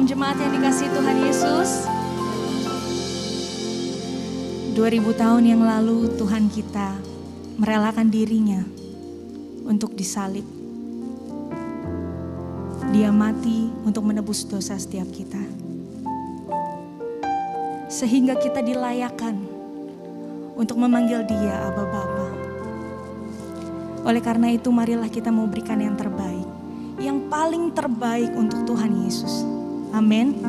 Shalom jemaat yang dikasihi Tuhan Yesus. 2000 tahun yang lalu Tuhan kita merelakan dirinya untuk disalib. Dia mati untuk menebus dosa setiap kita. Sehingga kita dilayakkan untuk memanggil Dia Aba Bapa. Oleh karena itu marilah kita memberikan yang terbaik, yang paling terbaik untuk Tuhan Yesus. Amin.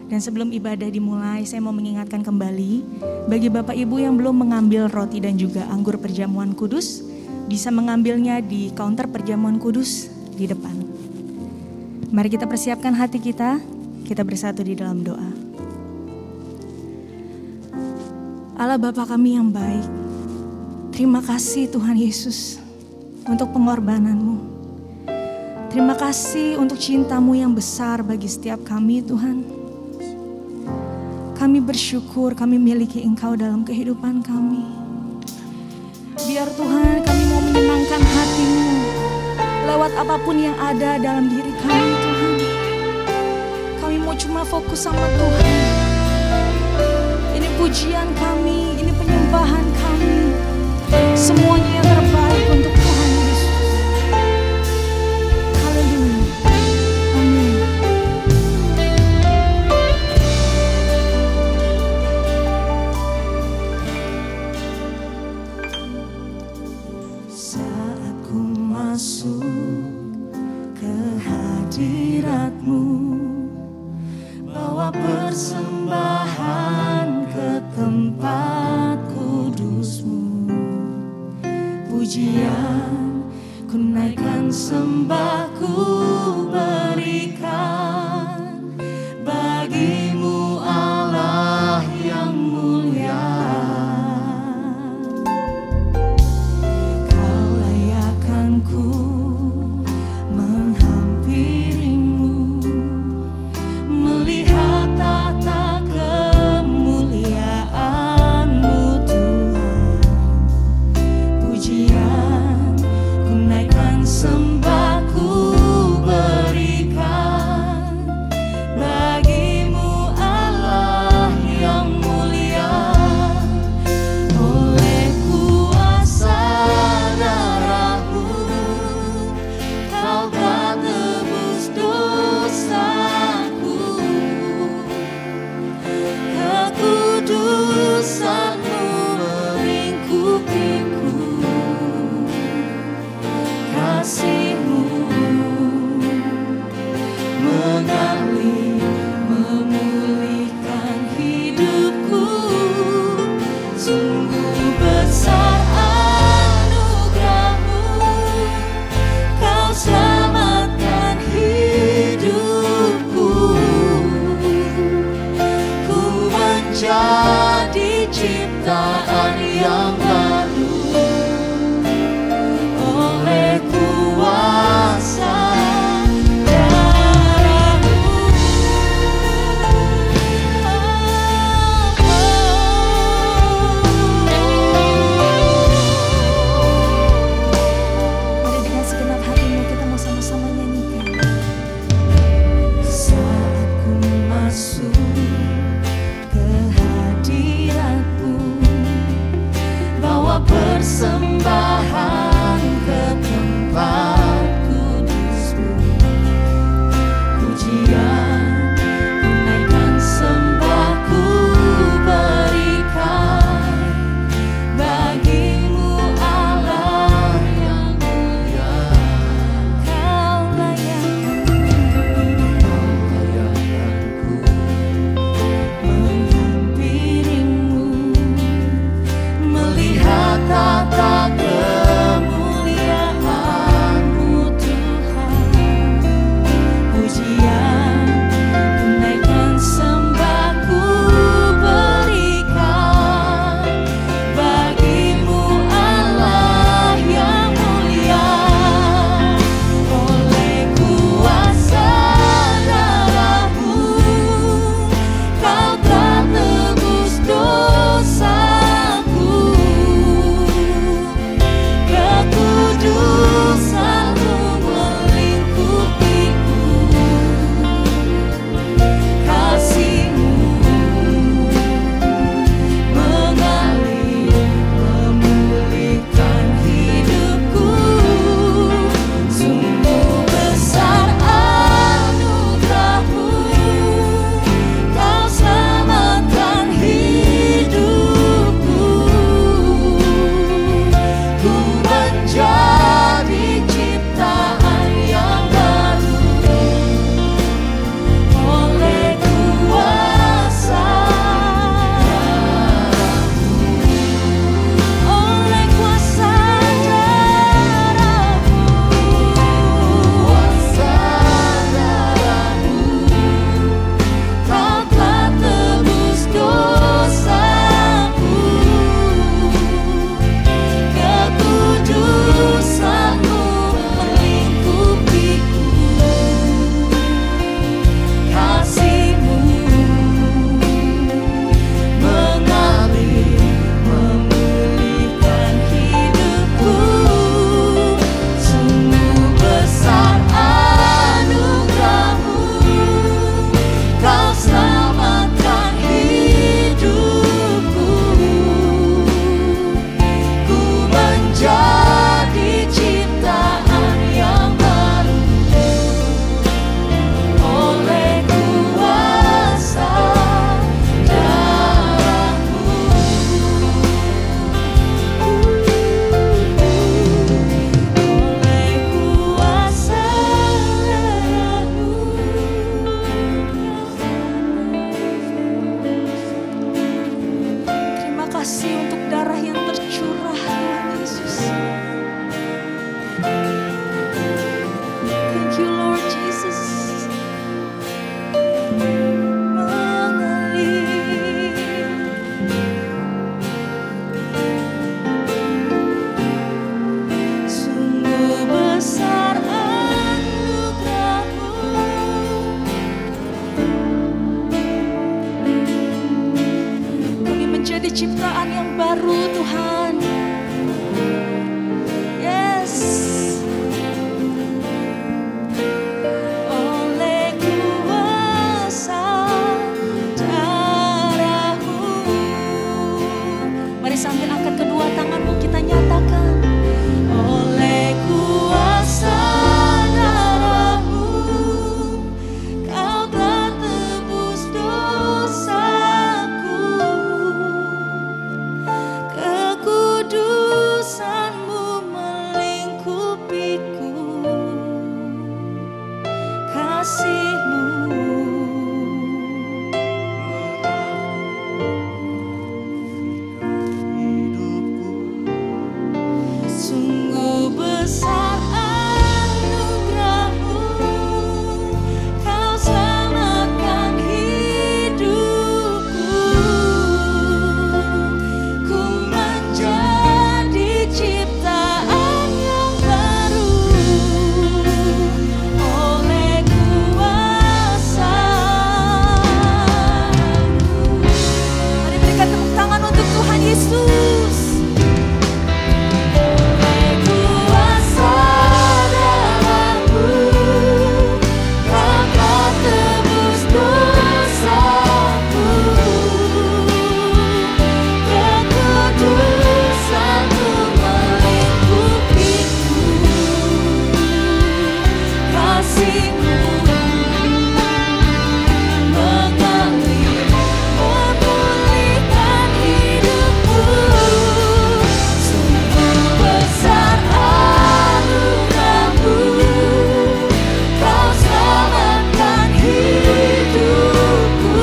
Dan sebelum ibadah dimulai, saya mau mengingatkan kembali bagi Bapak Ibu yang belum mengambil roti dan juga anggur perjamuan kudus, bisa mengambilnya di counter perjamuan kudus di depan. Mari kita persiapkan hati kita bersatu di dalam doa. Allah Bapa kami yang baik, terima kasih Tuhan Yesus untuk pengorbanan-Mu. Terima kasih untuk cinta-Mu yang besar bagi setiap kami Tuhan. Kami bersyukur kami miliki Engkau dalam kehidupan kami. Biar Tuhan kami mau menyenangkan hati-Mu lewat apapun yang ada dalam diri kami Tuhan. Kami mau cuma fokus sama Tuhan. Ini pujian kami, ini penyembahan kami. Semuanya yang terbaik untuk Tuhan Yesus. Haleluya. Amin. Saat ku masuk ke hadirat-Mu, bawa persembahan ke tempat kudus-Mu. Pujian ku naikkan, sembah ku berikan bagi-Mu Allah yang mulia. Kau layakkan ku menghampiri-Mu, melihat tata kemuliaan-Mu Tuhan. Pujian ku naikkan, sembah ku berikan bagi-Mu Allah yang mulia. Oleh kuasa darah-Mu Kau telah tebus dosaku. Kekudusan-Mu melingkupiku. Kasih-Mu mengalir, memulihkan hidupku. Sungguh besar anugerah-Mu, Kau selamatkan hidupku. Ku menjadi ciptaan yang baru oleh kuasa darah-Mu. Mari dengan segenap hatimu kita mau sama-sama nyanyikan. Saat ku masuk ke hadirat-Mu, bawa persembahan ke tempat kudus-Mu. Pujian ku naikkan, sembah ku berikan bagi-Mu Allah yang mulia. Kau layakkan-Ku menghampiri-Mu, melihat tata kasih untuk darah yang tercurah Tuhan Yesus. Thank you Lord Jesus. Sungguh besar anugerah-Mu, kami menjadi ciptaan yang baru Tuhan. Yes. Oleh kuasa darah-Mu. Mari sambil angkat kedua tanganmu kita nyatakan. Oleh kuasa darah-Mu, Kau telah tebus dosaku. Kekudusan-Mu melingkupiku, kasih-Mu sungguh besar anugerah-Mu, Kau selamatkan hidupku. Ku menjadi ciptaan yang baru oleh kuasa. Mari berikan tepuk tangan untuk Tuhan Yesus. Kuasa darah-Mu, Kau telah tebus dosaku. Kekudusan-Mu melingkupiku, kasih-Mu mengalir memulihkan hidupku. Sungguh besar anugerah-Mu, Kau selamatkan hidupku.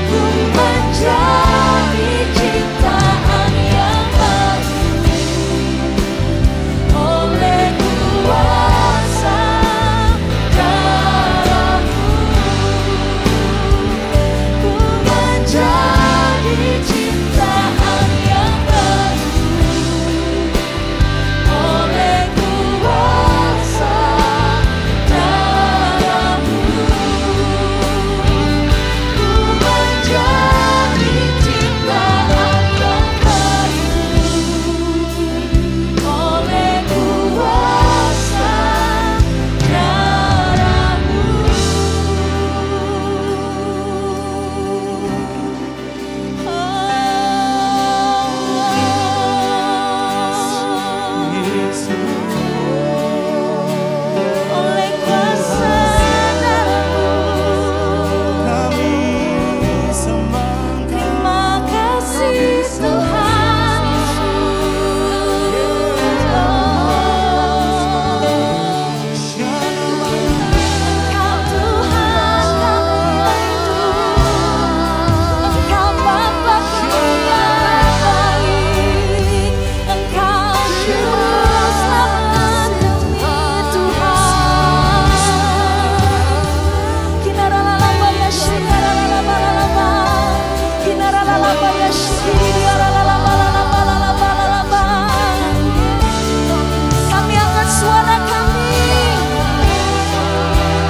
Ku menjadi ciptaan yang baru oleh kuasa darah-Mu. Ku menjadi ciptaan yang baru oleh kuasa darah-Mu. Ku menjadi ciptaan yang baru oleh kuasa darah-Mu. Oleh kuasa darah-Mu. Terima kasih Tuhan Yesus. Engkau Tuhan kami hidup, Engkau Bapa kami yang baik, Engkau juru selamat kami Tuhan. Kinaralalabaya shiraralabalaba, kinaralalabaya shiraralabalaba. Kami angkat suara kami.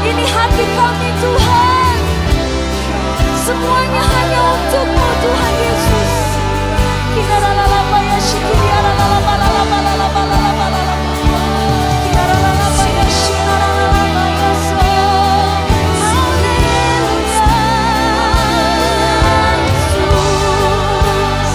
Ini hati kami Tuhan. Semuanya hanya untuk-Mu Tuhan Yesus. Kinaralalabaya shiraralabalaba. Kinaralalabaya shiraralabalaba. Haleluya. Yesus.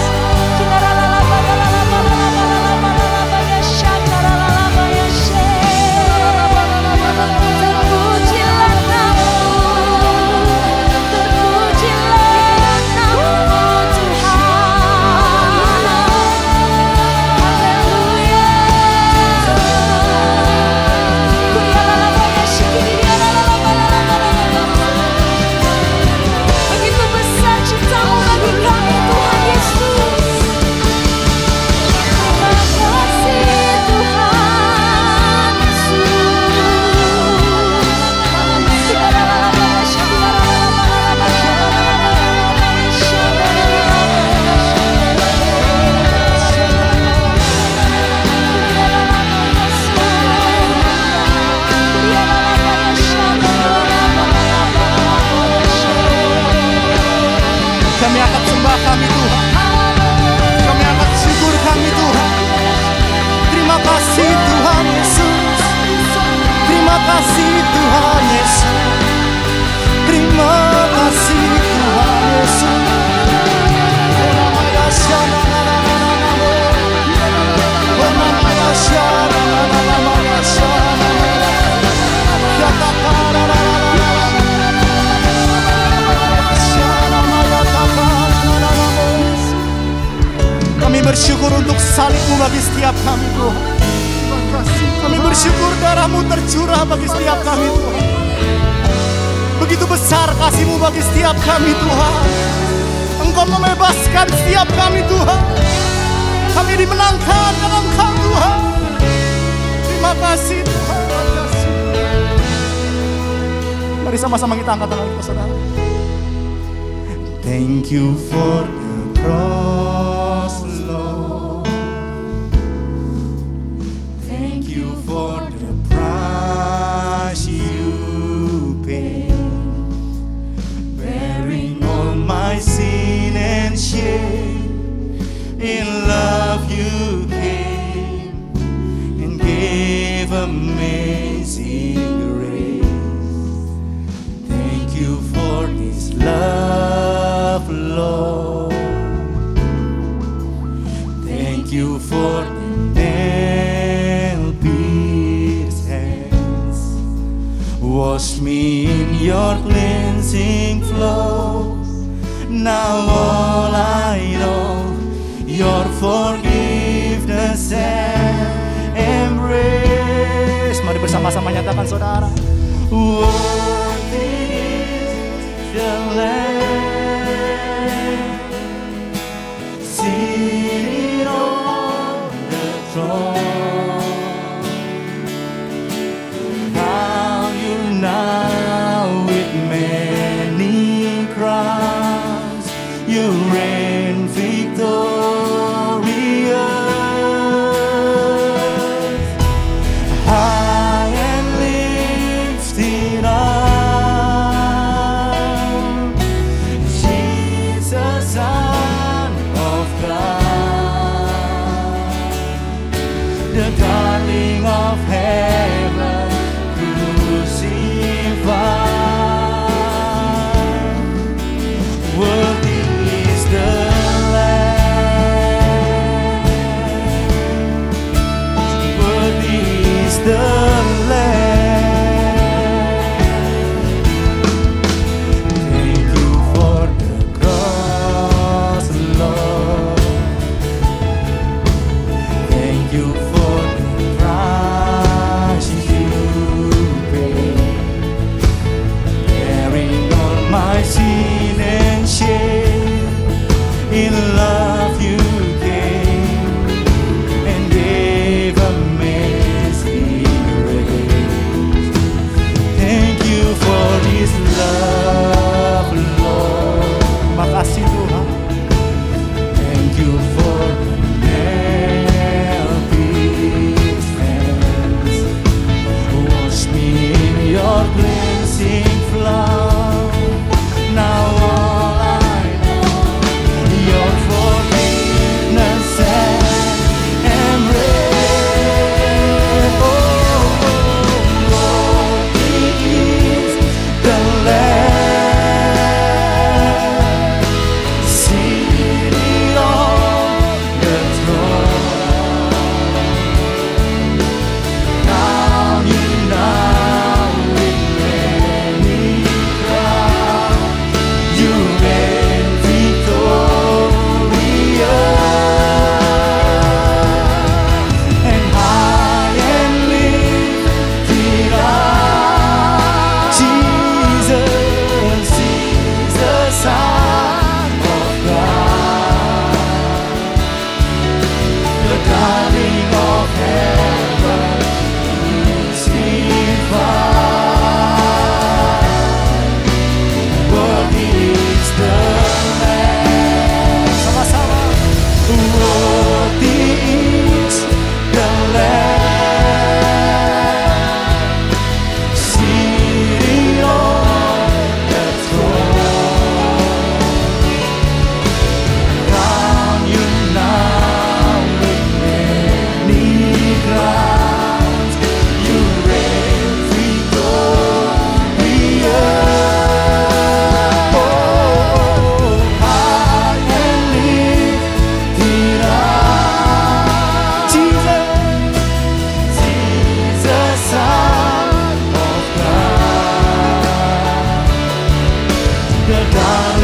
Kinaralalabaya shakaralabalaba shiraralabalaba. Terpujilah nama-Mu, terpujilah nama-Mu Tuhan. Kami angkat sembah kami Tuhan. Kami angkat syukur kami Tuhan. Terima kasih Tuhan Yesus. Terima kasih Tuhan Yesus. Terima kasih Tuhan Yesus. Kami bersyukur untuk salib-Mu bagi setiap kami Tuhan. Kami bersyukur darah-Mu tercurah bagi setiap kami Tuhan. Begitu besar kasih-Mu bagi setiap kami Tuhan. Engkau membebaskan setiap kami Tuhan. Kami dimenangkan dalam Engkau Tuhan. Terima kasih Tuhan. Mari sama-sama kita angkat tangan kita saudara. Thank you for the cross, Lord. Thank you for the price you paid, bearing all my sin and shame. In love you came and gave amazing grace. Thank you for this love, Lord. Thank you for the nail-pierced hands. Wash me in your cleansing flows. Now all I know, your forgiveness and embrace. Mari bersama-sama nyatakan saudara. Worthy is the Lamb, seated on the throne. Crown you now with many crowns. You reign victorious. High and lifted up, Jesus, Son of God, the darling of heaven, crucified. Worthy is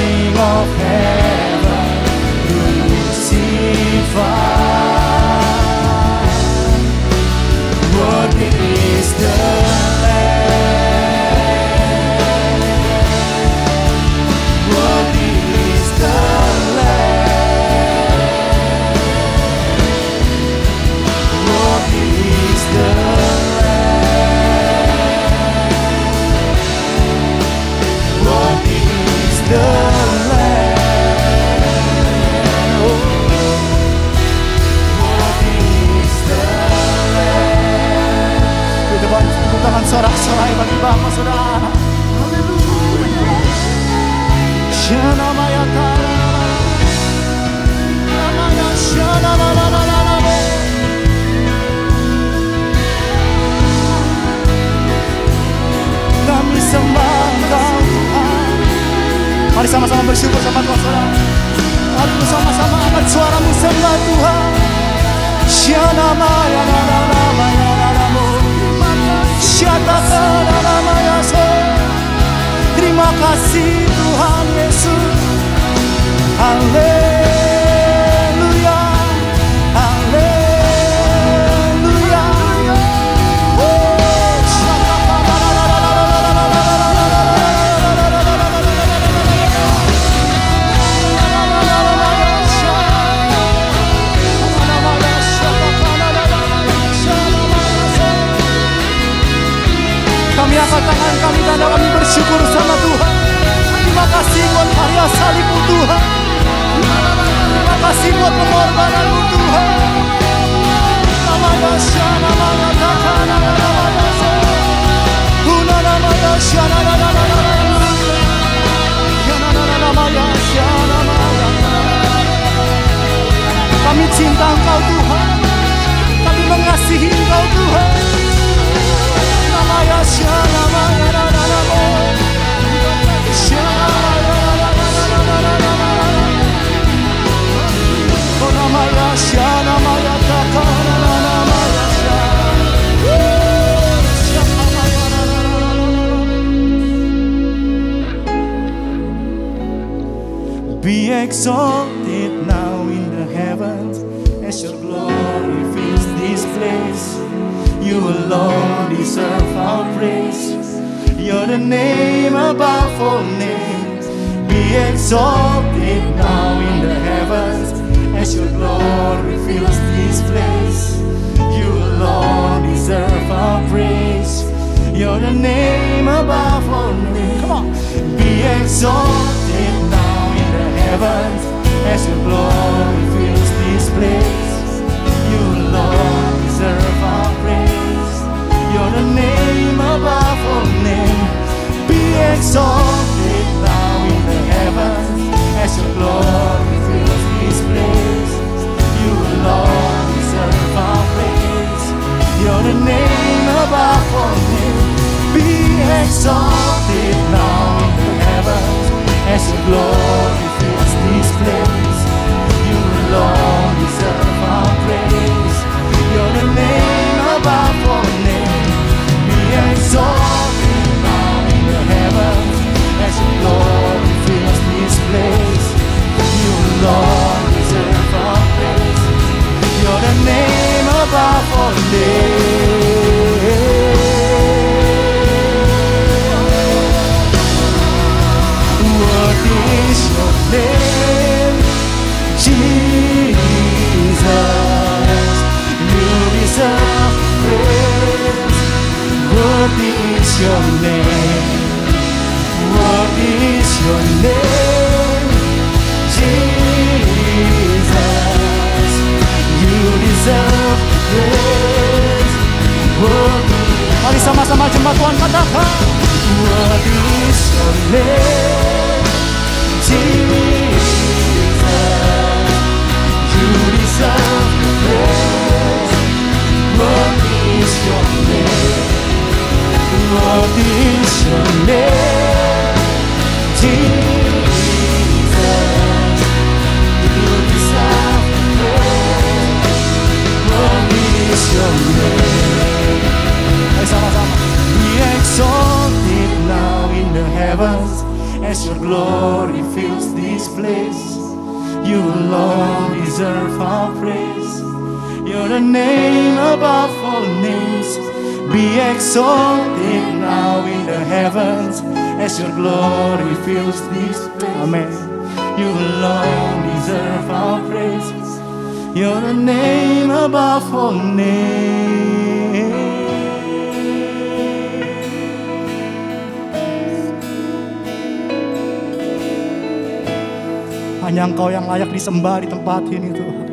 King of heaven crucified. Worthy is the Lamb. Worthy is the Lamb. Worthy is the Lamb. Worthy is the Lamb. Oh. Worthy is the Lamb. Tepuk tangan sorak-sorai bagi Bapa Saudara. Haleluya. Shana Maya Tara. Namanya Shana la la la la la. Kami sembah Engkau Tuhan. Mari sama-sama bersyukur sama Tuhan Saudara. Mari bersama-sama angkat suaramu sembah Tuhan. Shana Maya la la la Maya la la mo. Shata la la Maya so. Terima kasih Tuhan Yesus. Haleluya. Haleluya. Kami angkat tangan kami dan kami bersyukur sama Tuhan. Terima kasih buat karya salibmu Tuhan. Terima kasih buat pengorbananmu Tuhan. Namanya Shana Namanya Takana Namanya Guna Namanya Shana Namanya Shana Kami cinta Engkau Tuhan. Kami mengasihi Engkau Tuhan. Namanya Shana Namanya Be exalted now in the heavens as your glory fills this place. You alone deserve our praise. You're the name above all names. Be exalted now in the heavens as your glory fills this place. You alone deserve our praise. You're the name above all names. Come on. Be exalted now in the heavens as your glory fills this place. You alone deserve our praise. You're the name above all names. Be exalted now in the heavens as your glory fills this place. You alone deserve our praise. You're the name above all names. Be exalted now in the heavens as your glory this place. You alone deserve our praise. You're the name above all names. Be exalted now in the heavens as your glory fills this place. Amen. You alone deserve our praise. You're the name above all names. Hanya Engkau yang layak disembah di tempat ini, Tuhan.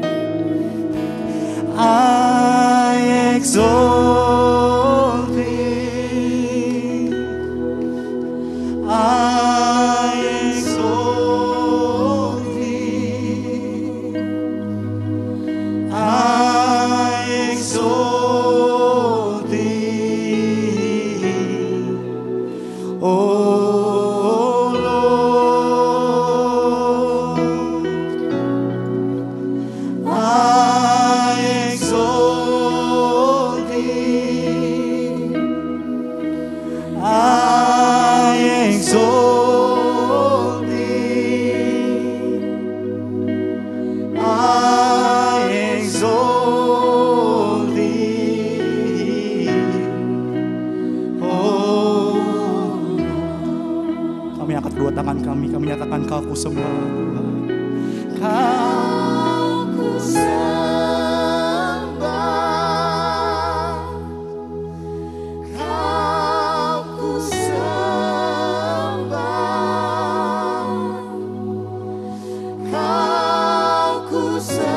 I exalt Thee, I exalt Thee, I exalt Thee, oh kami nyatakan Kau ku sembah, Tuhan. Kau ku sembah, Kau ku sembah, Kau ku sembah,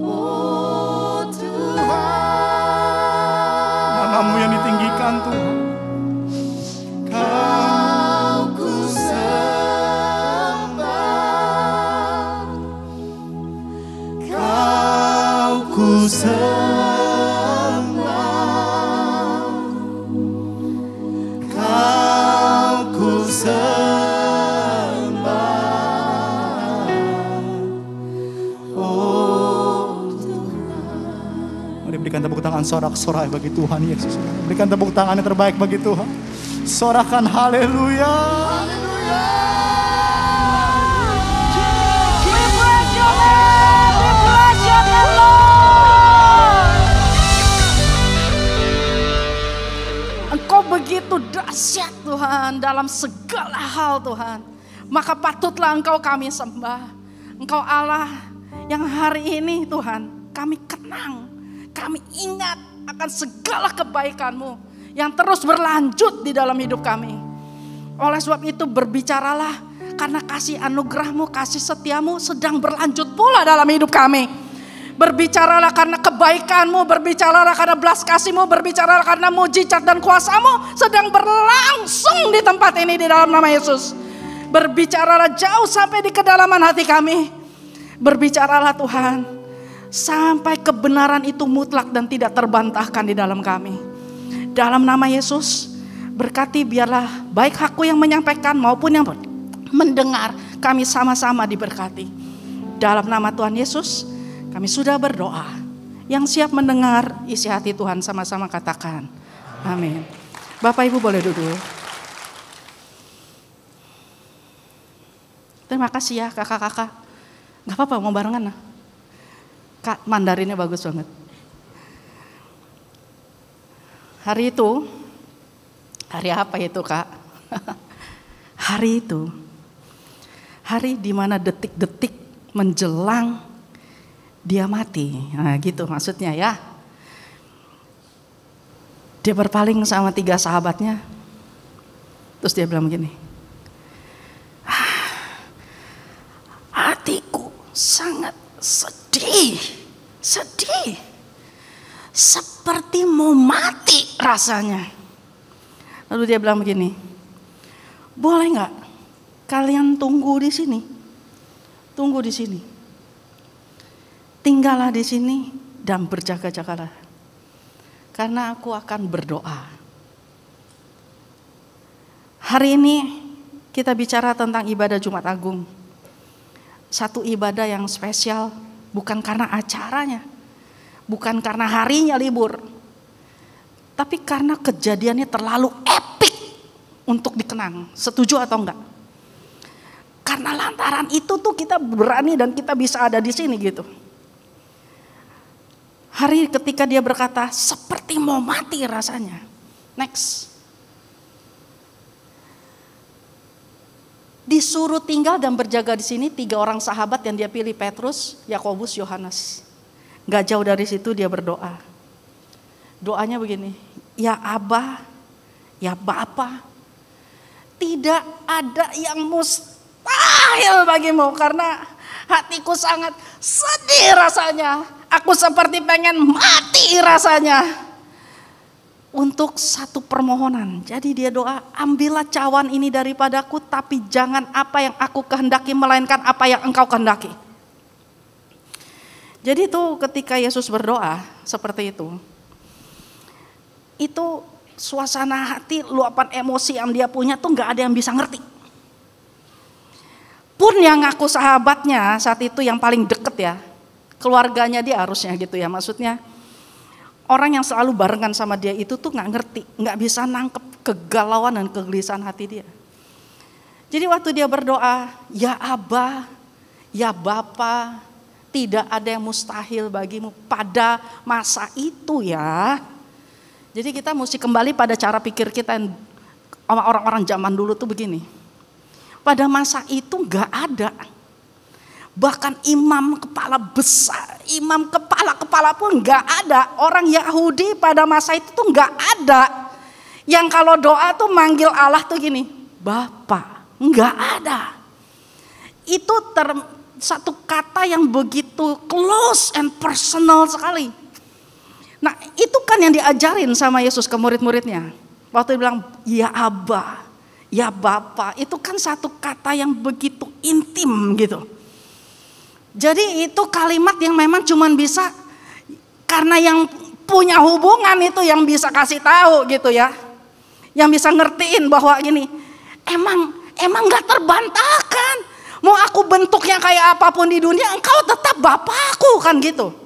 oh Tuhan. Namamu yang ditinggikan, Tuhan. Berikan tepuk tangan sorak-sorai bagi Tuhan Yesus. Berikan tepuk tangan yang terbaik bagi Tuhan. Sorakan haleluya. Engkau begitu dahsyat Tuhan dalam segala hal Tuhan. Maka patutlah Engkau kami sembah. Engkau Allah yang hari ini Tuhan kami kenang. Kami ingat akan segala kebaikan-Mu yang terus berlanjut di dalam hidup kami. Oleh sebab itu berbicaralah karena kasih anugerah-Mu, kasih setia-Mu sedang berlanjut pula dalam hidup kami. Berbicaralah karena kebaikan-Mu, berbicaralah karena belas kasih-Mu, berbicaralah karena mujizat dan kuasa-Mu sedang berlangsung di tempat ini di dalam nama Yesus. Berbicaralah jauh sampai di kedalaman hati kami. Berbicaralah Tuhan sampai kebenaran itu mutlak dan tidak terbantahkan di dalam kami. Dalam nama Yesus, berkati biarlah baik aku yang menyampaikan maupun yang mendengar, kami sama-sama diberkati. Dalam nama Tuhan Yesus, kami sudah berdoa. Yang siap mendengar isi hati Tuhan sama-sama katakan, amin. Bapak Ibu boleh duduk. Terima kasih ya kakak-kakak. Gak apa-apa mau barengan lah. Kak, Mandarinnya bagus banget. Hari itu, hari apa itu Kak? Hari itu, hari di mana detik-detik menjelang dia mati. Nah gitu maksudnya ya. Dia berpaling sama 3 sahabatnya. Terus dia bilang begini. Hatiku sangat sedih, seperti mau mati rasanya. Lalu dia bilang begini, boleh nggak kalian tunggu di sini, tinggallah di sini dan berjaga-jagalah, karena aku akan berdoa. Hari ini kita bicara tentang ibadah Jumat Agung. Satu ibadah yang spesial, bukan karena acaranya, bukan karena harinya libur, tapi karena kejadiannya terlalu epik. untuk dikenang. Setuju atau enggak? Karena lantaran itu tuh kita berani dan kita bisa ada di sini gitu. Hari ketika dia berkata, seperti mau mati rasanya. Next. Disuruh tinggal dan berjaga di sini 3 orang sahabat yang dia pilih, Petrus, Yakobus, Yohanes. Gak jauh dari situ dia berdoa. Doanya begini, ya Aba, ya Bapa, tidak ada yang mustahil bagimu, karena hatiku sangat sedih rasanya. Aku seperti pengen mati rasanya. Untuk satu permohonan. Jadi dia doa, ambillah cawan ini daripadaku, tapi jangan apa yang aku kehendaki, melainkan apa yang engkau kehendaki. Jadi itu ketika Yesus berdoa seperti itu suasana hati, luapan emosi yang dia punya tuh gak ada yang bisa ngerti. Pun yang ngaku sahabatnya saat itu yang paling deket ya, keluarganya dia harusnya gitu ya, maksudnya orang yang selalu barengan sama dia itu tuh gak ngerti, gak bisa nangkep kegalauan dan kegelisahan hati dia. Jadi waktu dia berdoa, ya Aba, ya Bapa, tidak ada yang mustahil bagimu pada masa itu ya. Jadi kita mesti kembali pada cara pikir kita, orang-orang zaman dulu tuh begini. Pada masa itu gak ada. Bahkan imam kepala besar, imam kepala pun gak ada. Orang Yahudi pada masa itu tuh gak ada. Yang kalau doa tuh manggil Allah tuh gini, Bapa, gak ada. Itu satu kata yang begitu close and personal sekali. Nah itu kan yang diajarin sama Yesus ke murid-muridnya. Waktu dia bilang, ya Aba, ya Bapa, itu kan satu kata yang begitu intim gitu. Jadi itu kalimat yang memang cuman bisa karena yang punya hubungan itu yang bisa kasih tahu gitu ya. Yang bisa ngertiin bahwa gini, emang gak terbantahkan. Mau aku bentuknya kayak apapun di dunia, engkau tetap Bapakku kan gitu.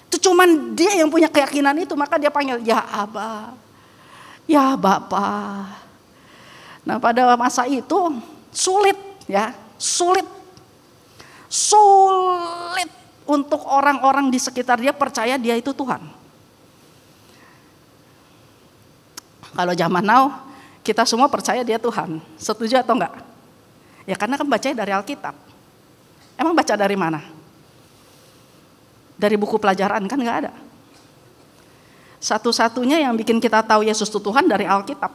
Itu cuman dia yang punya keyakinan itu, maka dia panggil ya Aba, ya Bapa. Nah pada masa itu sulit untuk orang-orang di sekitar dia percaya dia itu Tuhan. Kalau zaman now kita semua percaya dia Tuhan, setuju atau enggak? Ya karena kan bacanya dari Alkitab. Emang baca dari mana? Dari buku pelajaran kan enggak ada. Satu-satunya yang bikin kita tahu Yesus itu Tuhan dari Alkitab.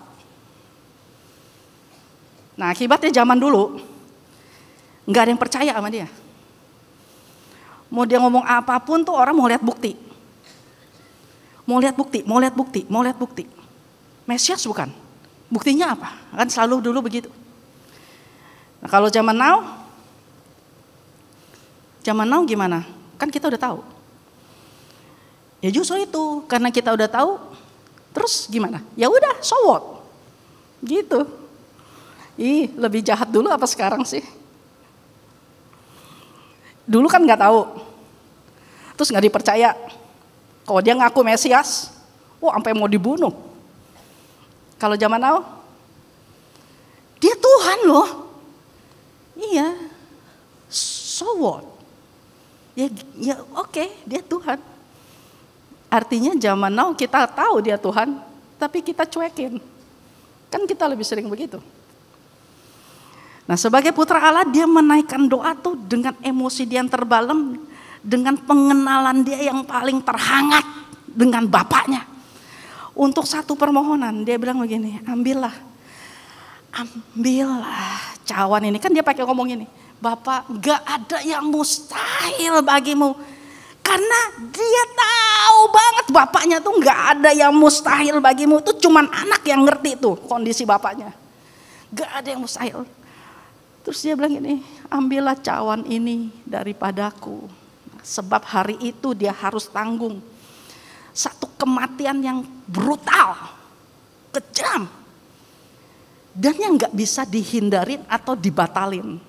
Nah akibatnya zaman dulu enggak ada yang percaya sama dia. Mau dia ngomong apapun tuh orang mau lihat bukti. Mau lihat bukti. Mesias bukan. Buktinya apa? Kan selalu dulu begitu. Nah kalau zaman now gimana? Kan kita udah tahu. Ya justru itu, karena kita udah tahu, terus gimana? Ya udah, so what? Gitu. Lebih jahat dulu apa sekarang sih? Dulu kan nggak tahu, terus nggak dipercaya. Kalau dia ngaku Mesias, sampai mau dibunuh. Kalau zaman now, dia Tuhan loh. Iya, so what? Ya oke, dia Tuhan. Artinya zaman now kita tahu dia Tuhan, tapi kita cuekin. Kan kita lebih sering begitu. Nah sebagai putra Allah dia menaikkan doa tuh dengan emosi dia yang terbalem, dengan pengenalan dia yang paling terhangat dengan Bapaknya. Untuk satu permohonan dia bilang begini, ambillah cawan ini. Kan dia pakai ngomong ini, Bapak gak ada yang mustahil bagimu. Karena dia tahu banget Bapaknya tuh gak ada yang mustahil bagimu. Itu cuman anak yang ngerti tuh kondisi Bapaknya. Gak ada yang mustahil. Terus dia bilang gini, ambillah cawan ini daripadaku. Sebab hari itu dia harus tanggung satu kematian yang brutal, kejam. Dan yang gak bisa dihindarin atau dibatalin.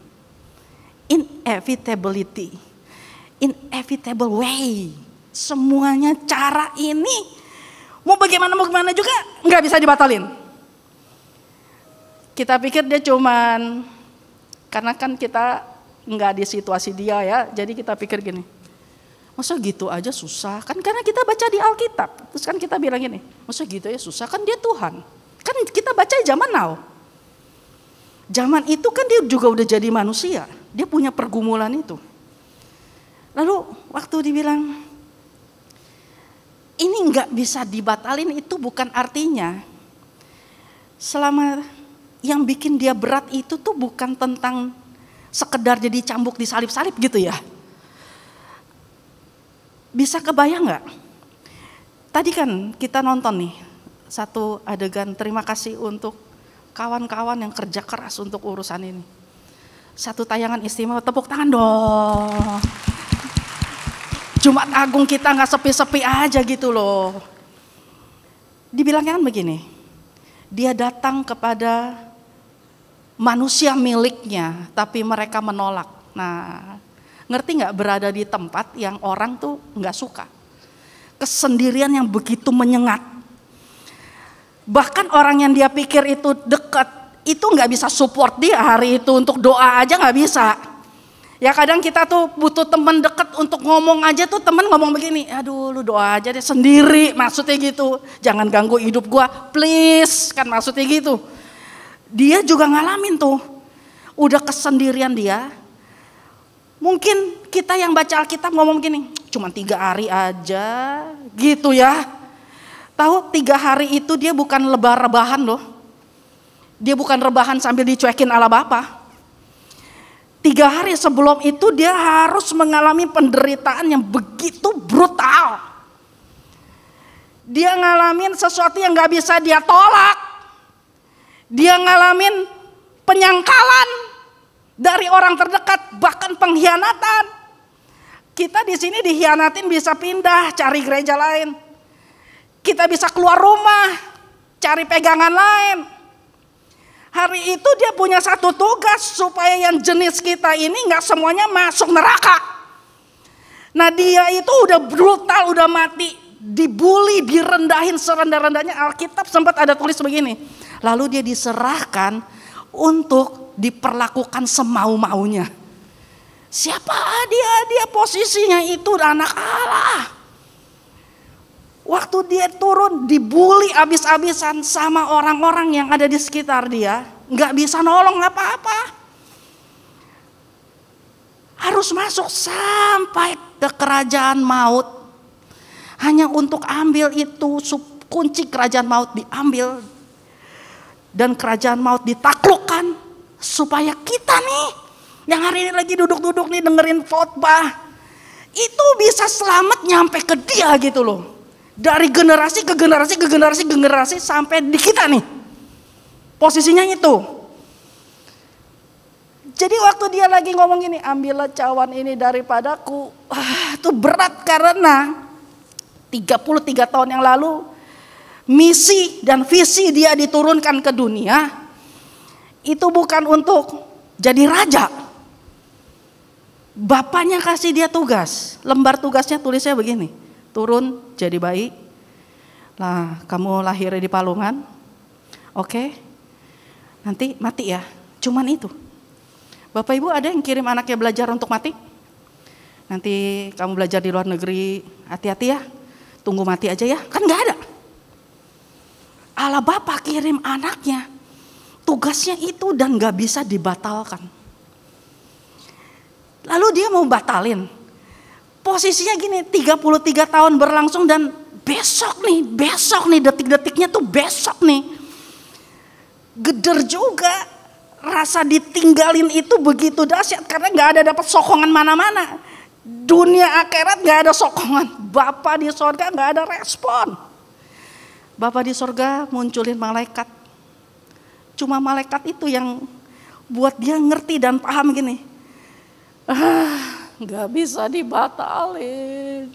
Inevitable way. Semuanya cara ini mau bagaimana juga gak bisa dibatalin. Kita pikir dia cuman, karena kan kita nggak di situasi dia ya, jadi kita pikir gini, masa gitu aja susah? Kan karena kita baca di Alkitab, terus kan kita bilang gini, masa gitu aja susah? Kan dia Tuhan. Kan kita baca zaman now. Zaman itu kan dia juga udah jadi manusia, dia punya pergumulan itu. Lalu waktu dibilang, ini nggak bisa dibatalin, itu bukan artinya selama yang bikin dia berat itu tuh bukan tentang sekedar jadi cambuk di salib-salib gitu ya. Bisa kebayang nggak? Tadi kan kita nonton nih satu adegan, terima kasih untuk kawan-kawan yang kerja keras untuk urusan ini. Satu tayangan istimewa, tepuk tangan dong. Jumat Agung kita nggak sepi-sepi aja gitu loh. Dibilangnya kan begini, dia datang kepada manusia miliknya, tapi mereka menolak. Nah, ngerti nggak berada di tempat yang orang tuh nggak suka, kesendirian yang begitu menyengat. Bahkan orang yang dia pikir itu dekat, itu nggak bisa support dia hari itu untuk doa aja nggak bisa. Ya kadang kita tuh butuh teman dekat untuk ngomong aja tuh, teman ngomong begini, aduh lu doa aja deh sendiri, maksudnya gitu. Jangan ganggu hidup gua, please, kan maksudnya gitu. Dia juga ngalamin tuh, udah kesendirian dia. Mungkin kita yang baca Alkitab ngomong gini, cuma 3 hari aja gitu ya. Tahu 3 hari itu dia bukan rebahan loh. Dia bukan rebahan sambil dicuekin ala Bapa. 3 hari sebelum itu dia harus mengalami penderitaan yang begitu brutal. Dia ngalamin sesuatu yang gak bisa dia tolak. Dia ngalamin penyangkalan dari orang terdekat, bahkan pengkhianatan. Kita di sini dikhianatin bisa pindah cari gereja lain. Kita bisa keluar rumah, cari pegangan lain. Hari itu dia punya satu tugas supaya yang jenis kita ini nggak semuanya masuk neraka. Nah dia itu udah brutal, udah mati, dibully, direndahin serendah-rendahnya. Alkitab sempat ada tulis begini. Lalu dia diserahkan untuk diperlakukan semau-maunya. Siapa dia? Dia posisinya itu anak Allah. Waktu dia turun dibully abis-abisan sama orang-orang yang ada di sekitar dia. Gak bisa nolong apa-apa. Harus masuk sampai ke kerajaan maut. Hanya untuk ambil itu kunci kerajaan maut diambil. Dan kerajaan maut ditaklukkan. Supaya kita nih yang hari ini lagi duduk-duduk nih dengerin khotbah. Itu bisa selamat nyampe ke dia gitu loh. Dari generasi ke generasi ke generasi ke generasi sampai di kita nih. Posisinya itu. Jadi waktu dia lagi ngomong gini, ambillah cawan ini daripadaku. Itu berat karena 33 tahun yang lalu misi dan visi dia diturunkan ke dunia. Itu bukan untuk jadi raja. Bapaknya kasih dia tugas. Lembar tugasnya tulisnya begini. Turun jadi bayi. Lah kamu lahir di palungan. Oke. Nanti mati ya. Cuman itu. Bapak Ibu ada yang kirim anaknya belajar untuk mati? Nanti kamu belajar di luar negeri. Hati-hati ya. Tunggu mati aja ya. Kan gak ada. Allah Bapa kirim anaknya. Tugasnya itu dan gak bisa dibatalkan. Lalu dia mau batalin. Posisinya gini, 33 tahun berlangsung dan besok nih detik-detiknya tuh besok nih. Geder juga, rasa ditinggalin itu begitu dahsyat karena gak ada dapat sokongan mana-mana. Dunia akhirat gak ada sokongan, Bapa di sorga gak ada respon. Bapa di sorga munculin malaikat. Cuma malaikat itu yang buat dia ngerti dan paham gini. Gak bisa dibatalin.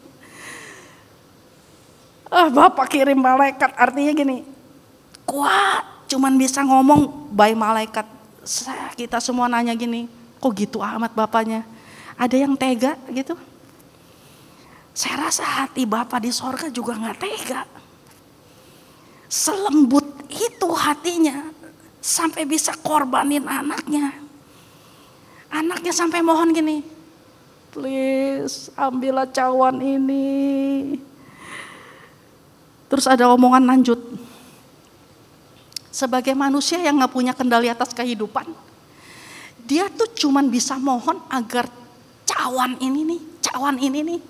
Bapak kirim malaikat artinya gini. Kuat, cuman bisa ngomong by malaikat. Kita semua nanya gini, kok gitu amat bapaknya? Ada yang tega gitu? Saya rasa hati Bapak di sorga juga gak tega. Selembut itu hatinya. Sampai bisa korbanin anaknya. Anaknya sampai mohon gini, please ambillah cawan ini. Terus ada omongan lanjut. Sebagai manusia yang gak punya kendali atas kehidupan, dia tuh cuman bisa mohon agar cawan ini nih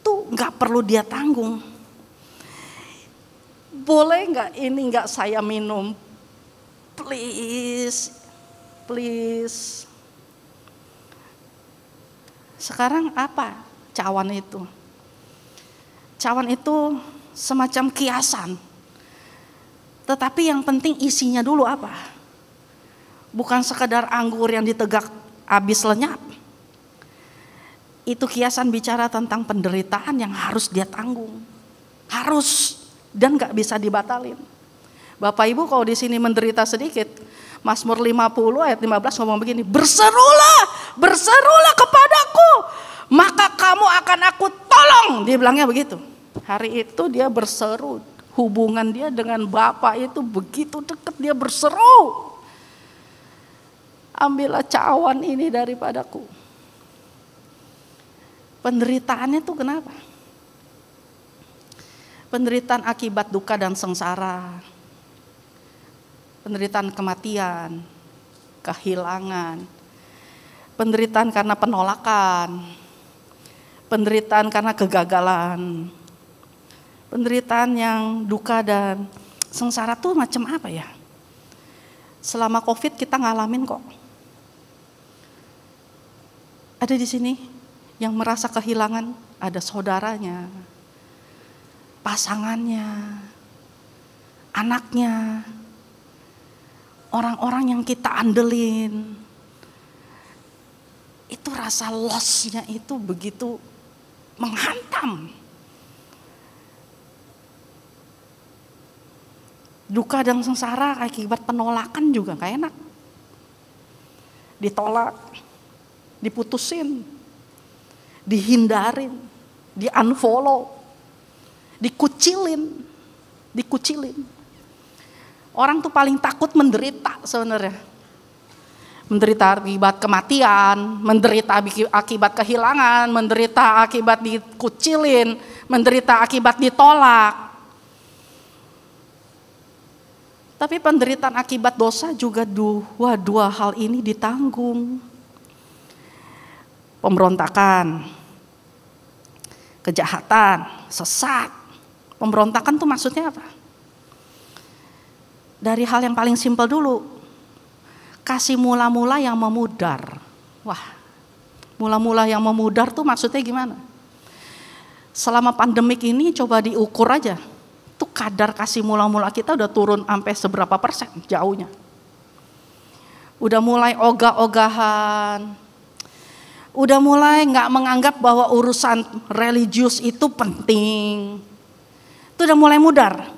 tuh gak perlu dia tanggung. Boleh gak ini gak saya minum? Please. Sekarang apa cawan itu? Cawan itu semacam kiasan. Tetapi yang penting isinya dulu apa? Bukan sekedar anggur yang ditegak habis lenyap. Itu kiasan bicara tentang penderitaan yang harus dia tanggung. Harus dan gak bisa dibatalin. Bapak Ibu kalau di sini menderita sedikit, Mazmur 50 ayat 15 ngomong begini, berserulah kepadaku, maka kamu akan aku tolong. Dia bilangnya begitu. Hari itu dia berseru, hubungan dia dengan Bapa itu begitu dekat, dia berseru. Ambillah cawan ini daripadaku. Penderitaannya itu kenapa? Penderitaan akibat duka dan sengsara. Penderitaan kematian, kehilangan, penderitaan karena penolakan, penderitaan karena kegagalan, penderitaan yang duka dan sengsara tuh macam apa ya? Selama COVID kita ngalamin kok. Ada di sini yang merasa kehilangan, ada saudaranya, pasangannya, anaknya, orang-orang yang kita andelin. Itu rasa loss-nya itu begitu menghantam. Duka dan sengsara akibat penolakan juga gak enak. Ditolak, diputusin, dihindarin, di-unfollow, dikucilin. Orang tuh paling takut menderita sebenarnya. Menderita akibat kematian, menderita akibat kehilangan, menderita akibat dikucilin, menderita akibat ditolak. Tapi penderitaan akibat dosa juga dua hal ini ditanggung. Pemberontakan, kejahatan, sesat. Pemberontakan tuh maksudnya apa? Dari hal yang paling simpel dulu, kasih mula-mula yang memudar. Wah, mula-mula yang memudar tuh maksudnya gimana? Selama pandemik ini coba diukur aja, tuh kadar kasih mula-mula kita udah turun sampai seberapa persen jauhnya. Udah mulai ogah-ogahan, udah mulai gak menganggap bahwa urusan religius itu penting. Itu udah mulai mudar.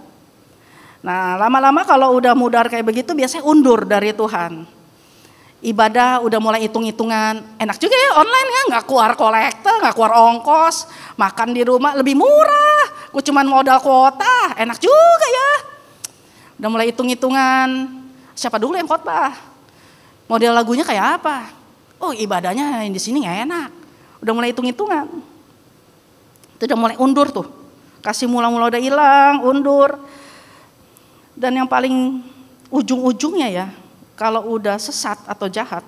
Nah lama-lama kalau udah mudar kayak begitu biasanya undur dari Tuhan. Ibadah udah mulai hitung-hitungan, enak juga ya online ya, gak keluar kolektor, gak keluar ongkos, makan di rumah lebih murah, gue cuman modal kuota, enak juga ya. Udah mulai hitung-hitungan, siapa dulu yang khotbah, model lagunya kayak apa, oh ibadahnya yang di sini gak enak, udah mulai hitung-hitungan. Itu udah mulai undur tuh, kasih mula-mula udah hilang, undur. Dan yang paling ujung-ujungnya ya, kalau udah sesat atau jahat,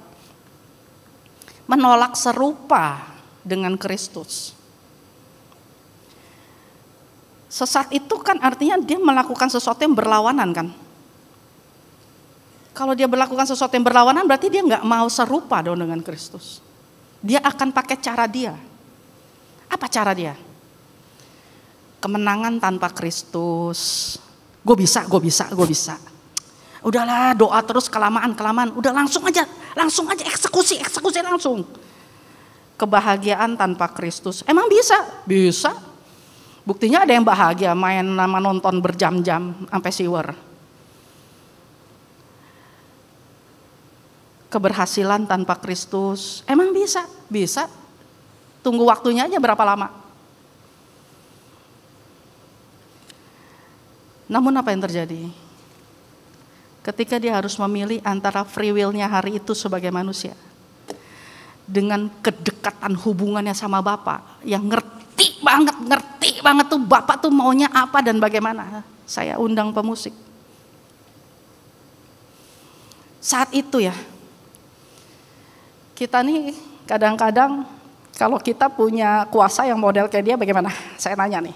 menolak serupa dengan Kristus. Sesat itu kan artinya dia melakukan sesuatu yang berlawanan kan. Kalau dia melakukan sesuatu yang berlawanan berarti dia gak mau serupa dong dengan Kristus. Dia akan pakai cara dia. Apa cara dia? Kemenangan tanpa Kristus. Gue bisa. Udahlah doa terus kelamaan. Udah langsung aja eksekusi langsung. Kebahagiaan tanpa Kristus. Emang bisa? Bisa. Buktinya ada yang bahagia main nama nonton berjam-jam sampai siwer. Keberhasilan tanpa Kristus. Emang bisa? Bisa. Tunggu waktunya aja berapa lama. Namun apa yang terjadi? ketika dia harus memilih antara free will-nya hari itu sebagai manusia dengan kedekatan hubungannya sama Bapa yang ngerti banget tuh Bapa tuh maunya apa dan bagaimana. Saya undang pemusik. Saat itu ya, kita nih kadang-kadang kalau kita punya kuasa yang model kayak dia bagaimana? Saya nanya nih.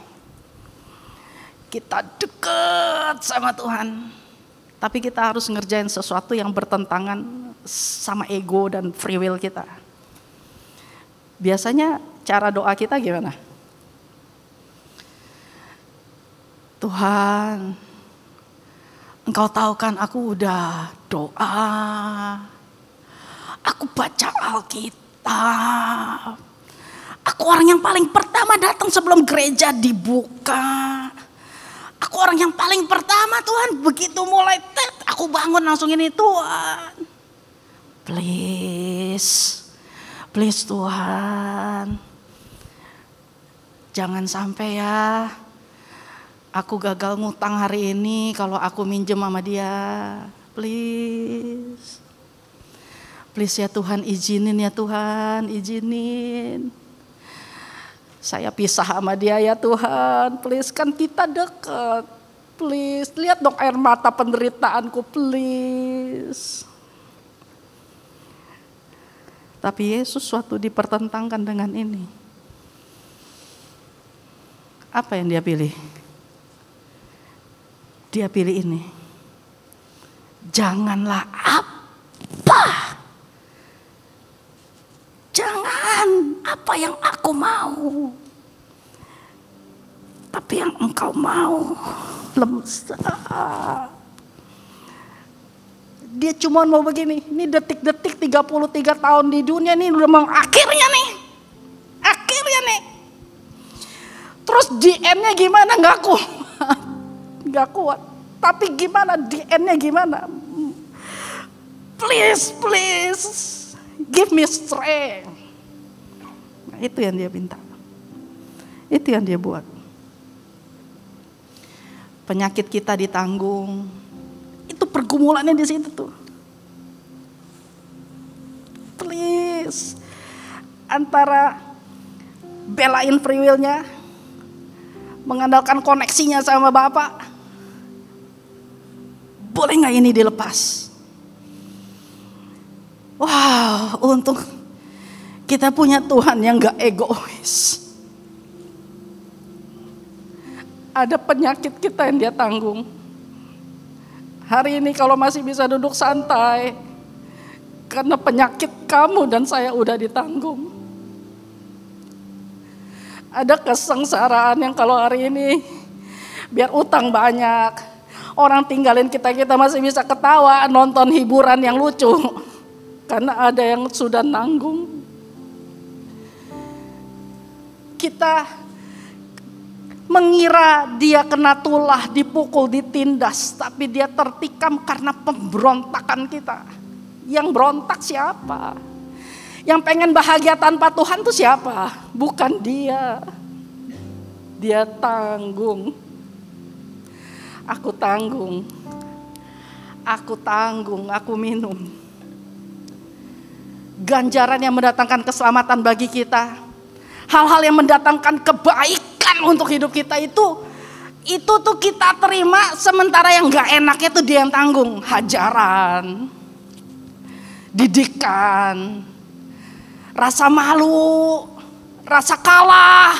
Kita deket sama Tuhan, tapi kita harus ngerjain sesuatu yang bertentangan sama ego dan free will kita. Biasanya cara doa kita gimana? Tuhan, Engkau tahu kan aku udah doa, aku baca Alkitab, aku orang yang paling pertama datang sebelum gereja dibuka. Aku orang yang paling pertama Tuhan, begitu mulai aku bangun langsung ini Tuhan. Please Tuhan. Jangan sampai ya aku gagal ngutang hari ini kalau aku minjem sama dia. Please ya Tuhan, izinin ya Tuhan, izinin. Saya pisah sama dia ya Tuhan, please, kan kita dekat. Please, lihat dong air mata penderitaanku, please. Tapi Yesus waktu dipertentangkan dengan ini, apa yang dia pilih? Dia pilih ini. Janganlah apa? Jangan apa yang aku mau, tapi yang Engkau mau. Lemsa. Dia cuma mau begini. Ini detik-detik 33 tahun di dunia nih udah mau akhirnya nih. Terus di end-nya gimana? Gak kuat. Tapi gimana di end-nya gimana? Please. Give me strength. Nah, itu yang dia minta. Itu yang dia buat. Penyakit kita ditanggung. Itu pergumulannya di situ tuh. Please. Antara belain free will-nya, mengandalkan koneksinya sama Bapak. Boleh gak ini dilepas? Wow, untung kita punya Tuhan yang gak egois. Ada penyakit kita yang dia tanggung. Hari ini kalau masih bisa duduk santai, karena penyakit kamu dan saya udah ditanggung. Ada kesengsaraan yang kalau hari ini biar utang banyak, orang tinggalin kita masih bisa ketawa, nonton hiburan yang lucu. Karena ada yang sudah nanggung. Kita mengira dia kena tulah, dipukul, ditindas. Tapi dia tertikam karena pemberontakan kita. Yang berontak siapa? Yang pengen bahagia tanpa Tuhan tuh siapa? Bukan dia. Dia tanggung. Aku tanggung. Aku minum. Ganjaran yang mendatangkan keselamatan bagi kita, hal-hal yang mendatangkan kebaikan untuk hidup kita itu tuh kita terima, sementara yang gak enaknya tuh dia yang tanggung. Hajaran, didikan, rasa malu, rasa kalah,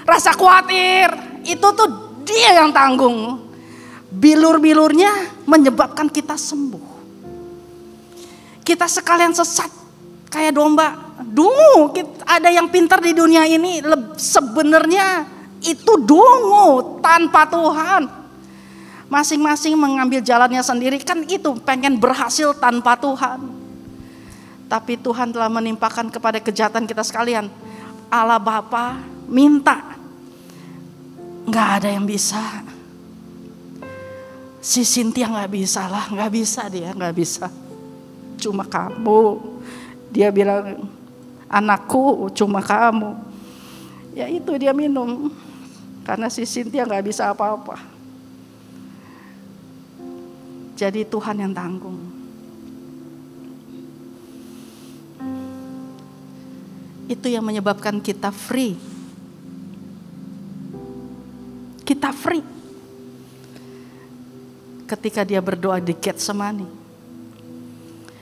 rasa khawatir, itu tuh dia yang tanggung. Bilur-bilurnya menyebabkan kita sembuh. Kita sekalian sesat kayak domba. Dungu, ada yang pintar di dunia ini sebenarnya itu dungu tanpa Tuhan. Masing-masing mengambil jalannya sendiri, kan itu pengen berhasil tanpa Tuhan. Tapi Tuhan telah menimpakan kepada kejahatan kita sekalian. Allah Bapa minta, gak ada yang bisa. Si Cynthia gak bisa lah, gak bisa dia, gak bisa. Cuma kamu. Dia bilang, anakku cuma kamu. Ya itu dia minum. Karena si Cynthia gak bisa apa-apa. Jadi Tuhan yang tanggung. Itu yang menyebabkan kita free. Kita free. Ketika dia berdoa di Getsemani,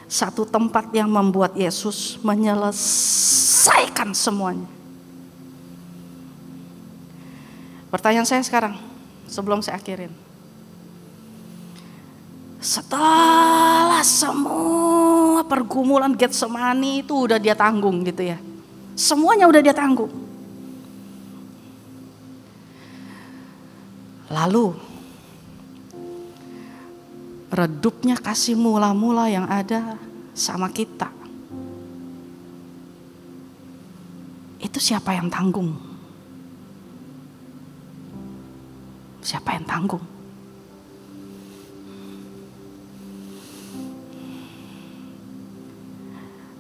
satu tempat yang membuat Yesus menyelesaikan semuanya. Pertanyaan saya sekarang, sebelum saya akhirin. Setelah semua pergumulan Getsemani itu udah dia tanggung gitu ya. Semuanya udah dia tanggung. Lalu redupnya kasih mula-mula yang ada sama kita. Itu siapa yang tanggung? Siapa yang tanggung?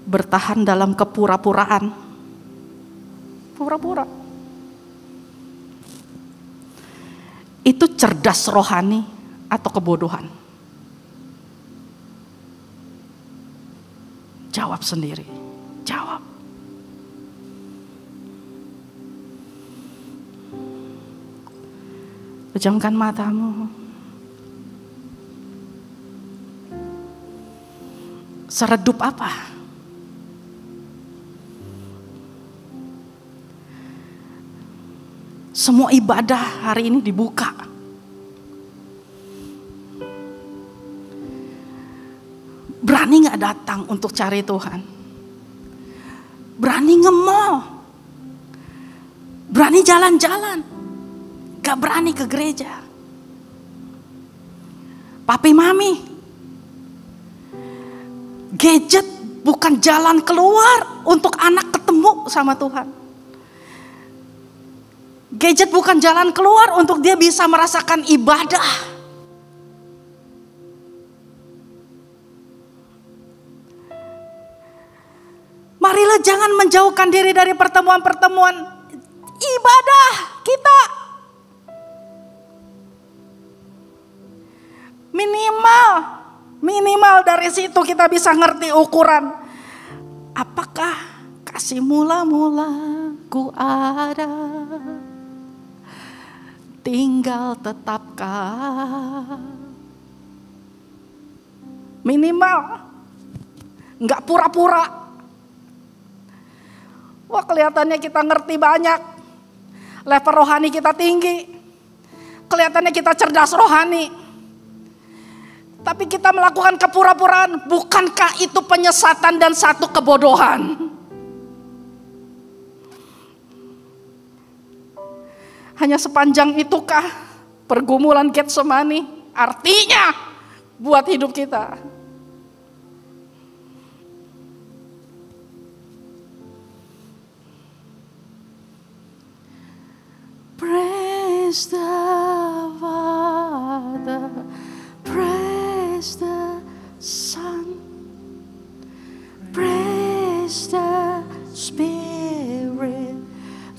Bertahan dalam kepura-puraan. Pura-pura. Itu cerdas rohani atau kebodohan? Jawab sendiri. Jawab. Pejamkan matamu. Seredup apa? Semua ibadah hari ini dibuka. Berani gak datang untuk cari Tuhan? Berani nge-mall? Berani jalan-jalan? Gak berani ke gereja? Papi mami, gadget bukan jalan keluar untuk anak ketemu sama Tuhan. Gadget bukan jalan keluar untuk dia bisa merasakan ibadah. Marilah jangan menjauhkan diri dari pertemuan-pertemuan ibadah kita. Minimal dari situ kita bisa ngerti ukuran. Apakah kasih mula-mula ku ada? Tinggal tetapkan. Minimal. Enggak pura-pura. Wah, kelihatannya kita ngerti banyak. Level rohani kita tinggi. Kelihatannya kita cerdas rohani. Tapi kita melakukan kepura-puraan. Bukankah itu penyesatan dan satu kebodohan? Hanya sepanjang itukah pergumulan Getsemani artinya buat hidup kita? Praise the Father, praise the Son, praise the Spirit,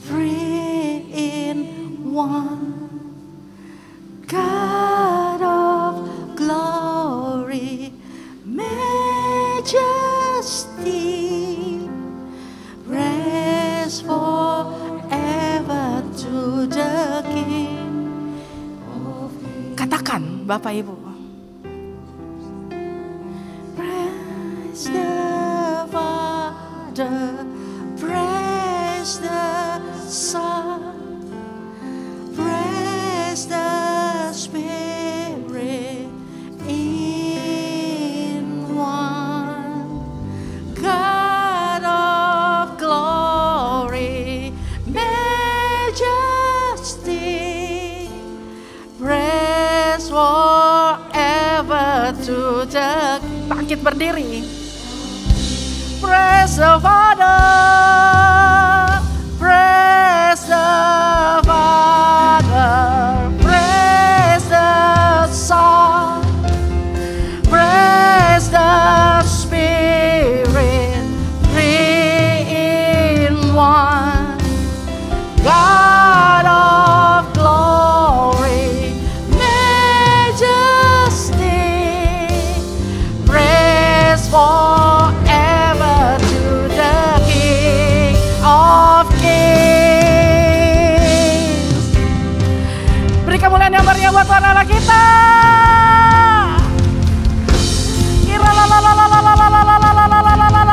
three in one. God of glory, majesty, praise forever to the King. Katakan Bapak Ibu. Praise the Father, praise the Son, praise the Spirit in one. God of glory, majesty, praise forever to the. Bangkit berdiri. Praise the Father, praise the Father, praise the Son, praise the Spirit, three in one. God of glory, majesty, forever to the King of Kings. Beri kemuliaan yang meriah buat Tuhan Allah kita.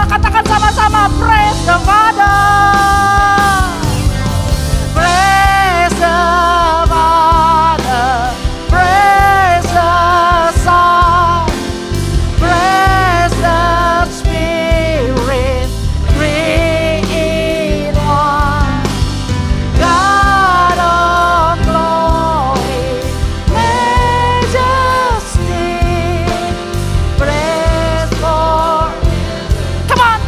Katakan sama-sama, praise the Father, praise the Father, praise the Son, praise the Spirit, three in one. God of glory, majesty, praise for. Come on,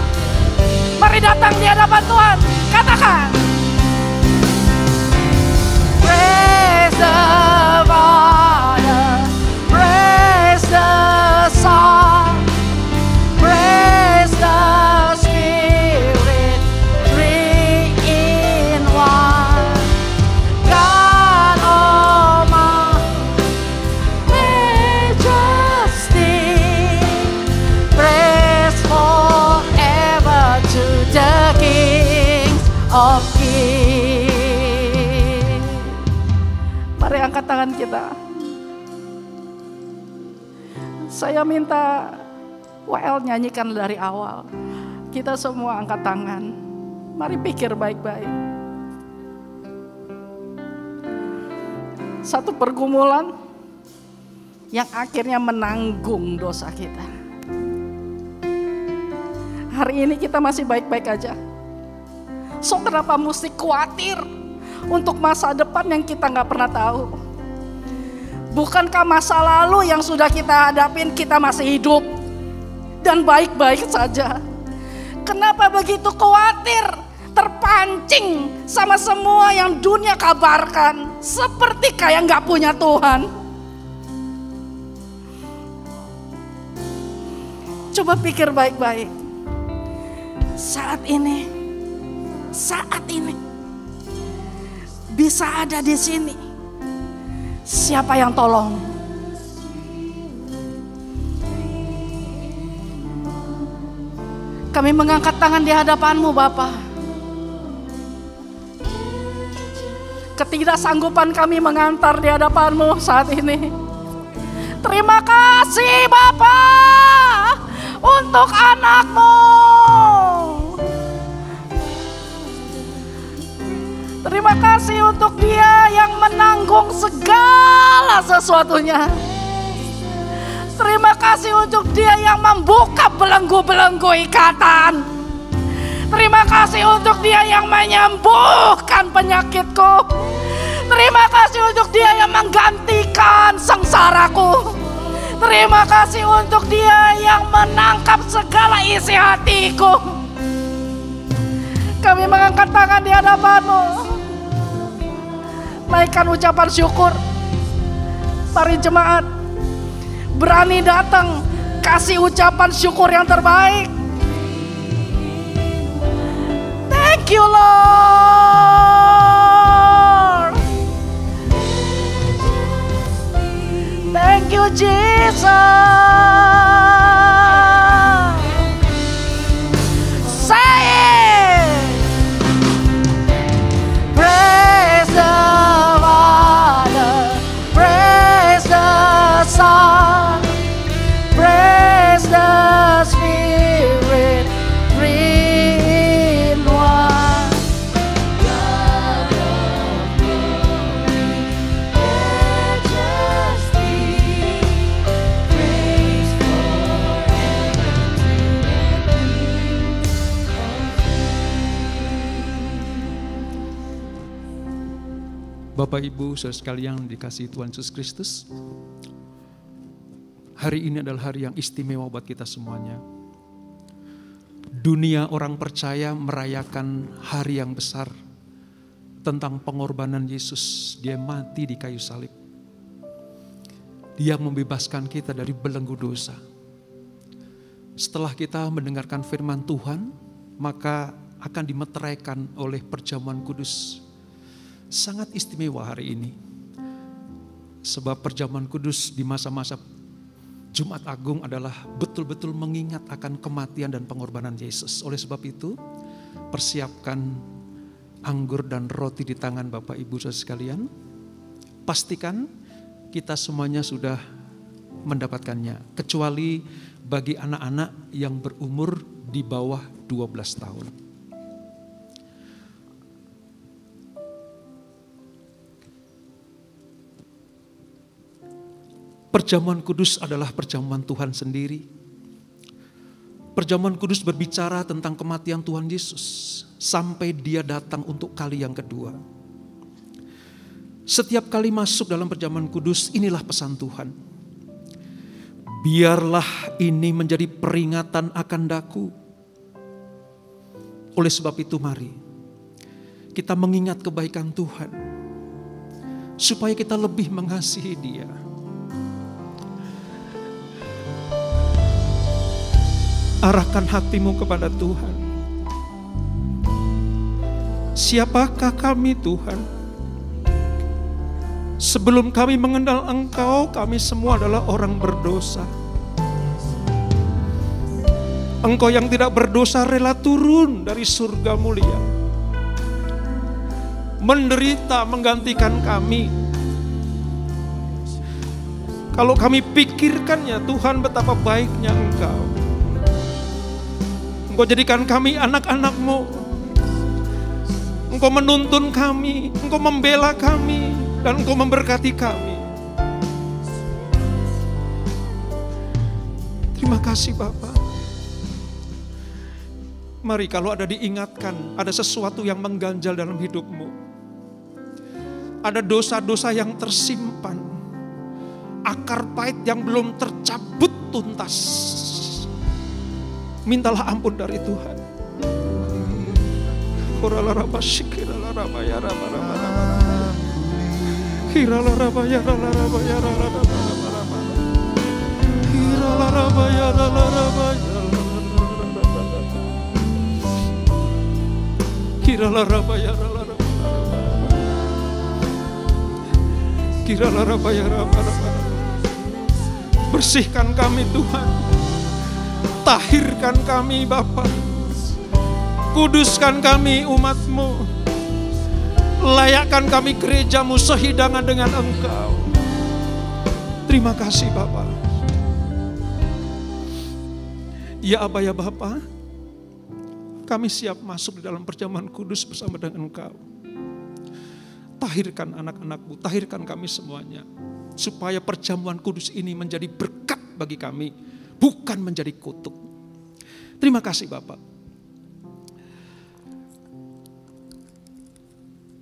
mari datang di hadapan Tuhan, katakan. Praise the Father, praise the Son, praise the Spirit, three in one. God Almighty, majesty, praise forever to the Kings of Kings. Mari angkat tangan kita. Saya minta WL nyanyikan dari awal. Kita semua angkat tangan. Mari pikir baik-baik. Satu pergumulan yang akhirnya menanggung dosa kita. Hari ini kita masih baik-baik aja. So kenapa mesti khawatir untuk masa depan yang kita gak pernah tahu? Bukankah masa lalu yang sudah kita hadapin kita masih hidup dan baik-baik saja? Kenapa begitu khawatir, terpancing sama semua yang dunia kabarkan, seperti kayak gak punya Tuhan? Coba pikir baik-baik. Saat ini bisa ada di sini. Siapa yang tolong? Kami mengangkat tangan di hadapan-Mu, Bapa. Ketidaksanggupan kami mengantar di hadapan-Mu saat ini. Terima kasih, Bapa, untuk anak-Mu. Terima kasih untuk Dia yang menanggung segala sesuatunya. Terima kasih untuk Dia yang membuka belenggu-belenggu ikatan. Terima kasih untuk Dia yang menyembuhkan penyakitku. Terima kasih untuk Dia yang menggantikan sengsaraku. Terima kasih untuk Dia yang menangkap segala isi hatiku. Kami mengangkat tangan di hadapan-Mu. Naikkan ucapan syukur. Mari jemaat berani datang, kasih ucapan syukur yang terbaik. Thank you, Lord. Thank you, Jesus. Bapak Ibu saudara sekalian dikasihi Tuhan Yesus Kristus, hari ini adalah hari yang istimewa buat kita semuanya. Dunia orang percaya merayakan hari yang besar tentang pengorbanan Yesus. Dia mati di kayu salib. Dia membebaskan kita dari belenggu dosa. Setelah kita mendengarkan firman Tuhan, maka akan dimeteraikan oleh perjamuan kudus. Sangat istimewa hari ini. Sebab perjamuan kudus di masa-masa Jumat Agung adalah betul-betul mengingat akan kematian dan pengorbanan Yesus. Oleh sebab itu, persiapkan anggur dan roti di tangan Bapak Ibu Saudara sekalian. Pastikan kita semuanya sudah mendapatkannya, kecuali bagi anak-anak yang berumur di bawah 12 tahun. Perjamuan kudus adalah perjamuan Tuhan sendiri. Perjamuan kudus berbicara tentang kematian Tuhan Yesus sampai Dia datang untuk kali yang kedua. Setiap kali masuk dalam perjamuan kudus, inilah pesan Tuhan. Biarlah ini menjadi peringatan akan daku. Oleh sebab itu mari kita mengingat kebaikan Tuhan, supaya kita lebih mengasihi Dia. Arahkan hatimu kepada Tuhan. Siapakah kami Tuhan? Sebelum kami mengenal Engkau, kami semua adalah orang berdosa. Engkau yang tidak berdosa rela turun dari surga mulia, menderita menggantikan kami. Kalau kami pikirkannya, Tuhan betapa baiknya Engkau. Engkau jadikan kami anak-anak-Mu. Engkau menuntun kami, Engkau membela kami, dan Engkau memberkati kami. Terima kasih Bapa. Mari kalau ada diingatkan, ada sesuatu yang mengganjal dalam hidupmu, ada dosa-dosa yang tersimpan, akar pahit yang belum tercabut tuntas, mintalah ampun dari Tuhan. Bersihkan kami Tuhan, tahirkan kami Bapa, kuduskan kami umat-Mu, layakkan kami gereja-Mu sehidangan dengan Engkau. Terima kasih Bapa. Ya Aba ya Bapa, kami siap masuk di dalam perjamuan kudus bersama dengan Engkau. Tahirkan anak-anak-Mu, tahirkan kami semuanya, supaya perjamuan kudus ini menjadi berkat bagi kami, bukan menjadi kutuk. Terima kasih Bapak.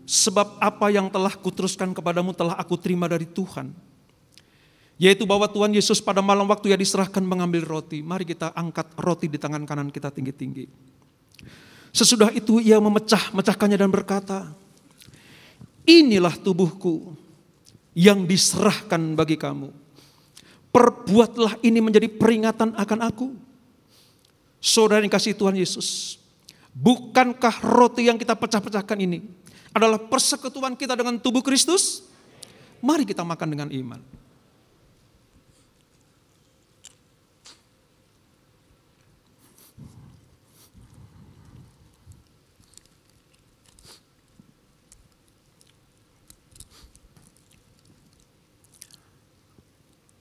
Sebab apa yang telah kuteruskan kepadamu telah aku terima dari Tuhan, yaitu bahwa Tuhan Yesus pada malam waktu Ia diserahkan mengambil roti. Mari kita angkat roti di tangan kanan kita tinggi-tinggi. Sesudah itu Ia memecahkannya dan berkata, inilah tubuhku yang diserahkan bagi kamu. Perbuatlah ini menjadi peringatan akan aku. Saudara yang kasih Tuhan Yesus, bukankah roti yang kita pecah-pecahkan ini adalah persekutuan kita dengan tubuh Kristus? Mari kita makan dengan iman.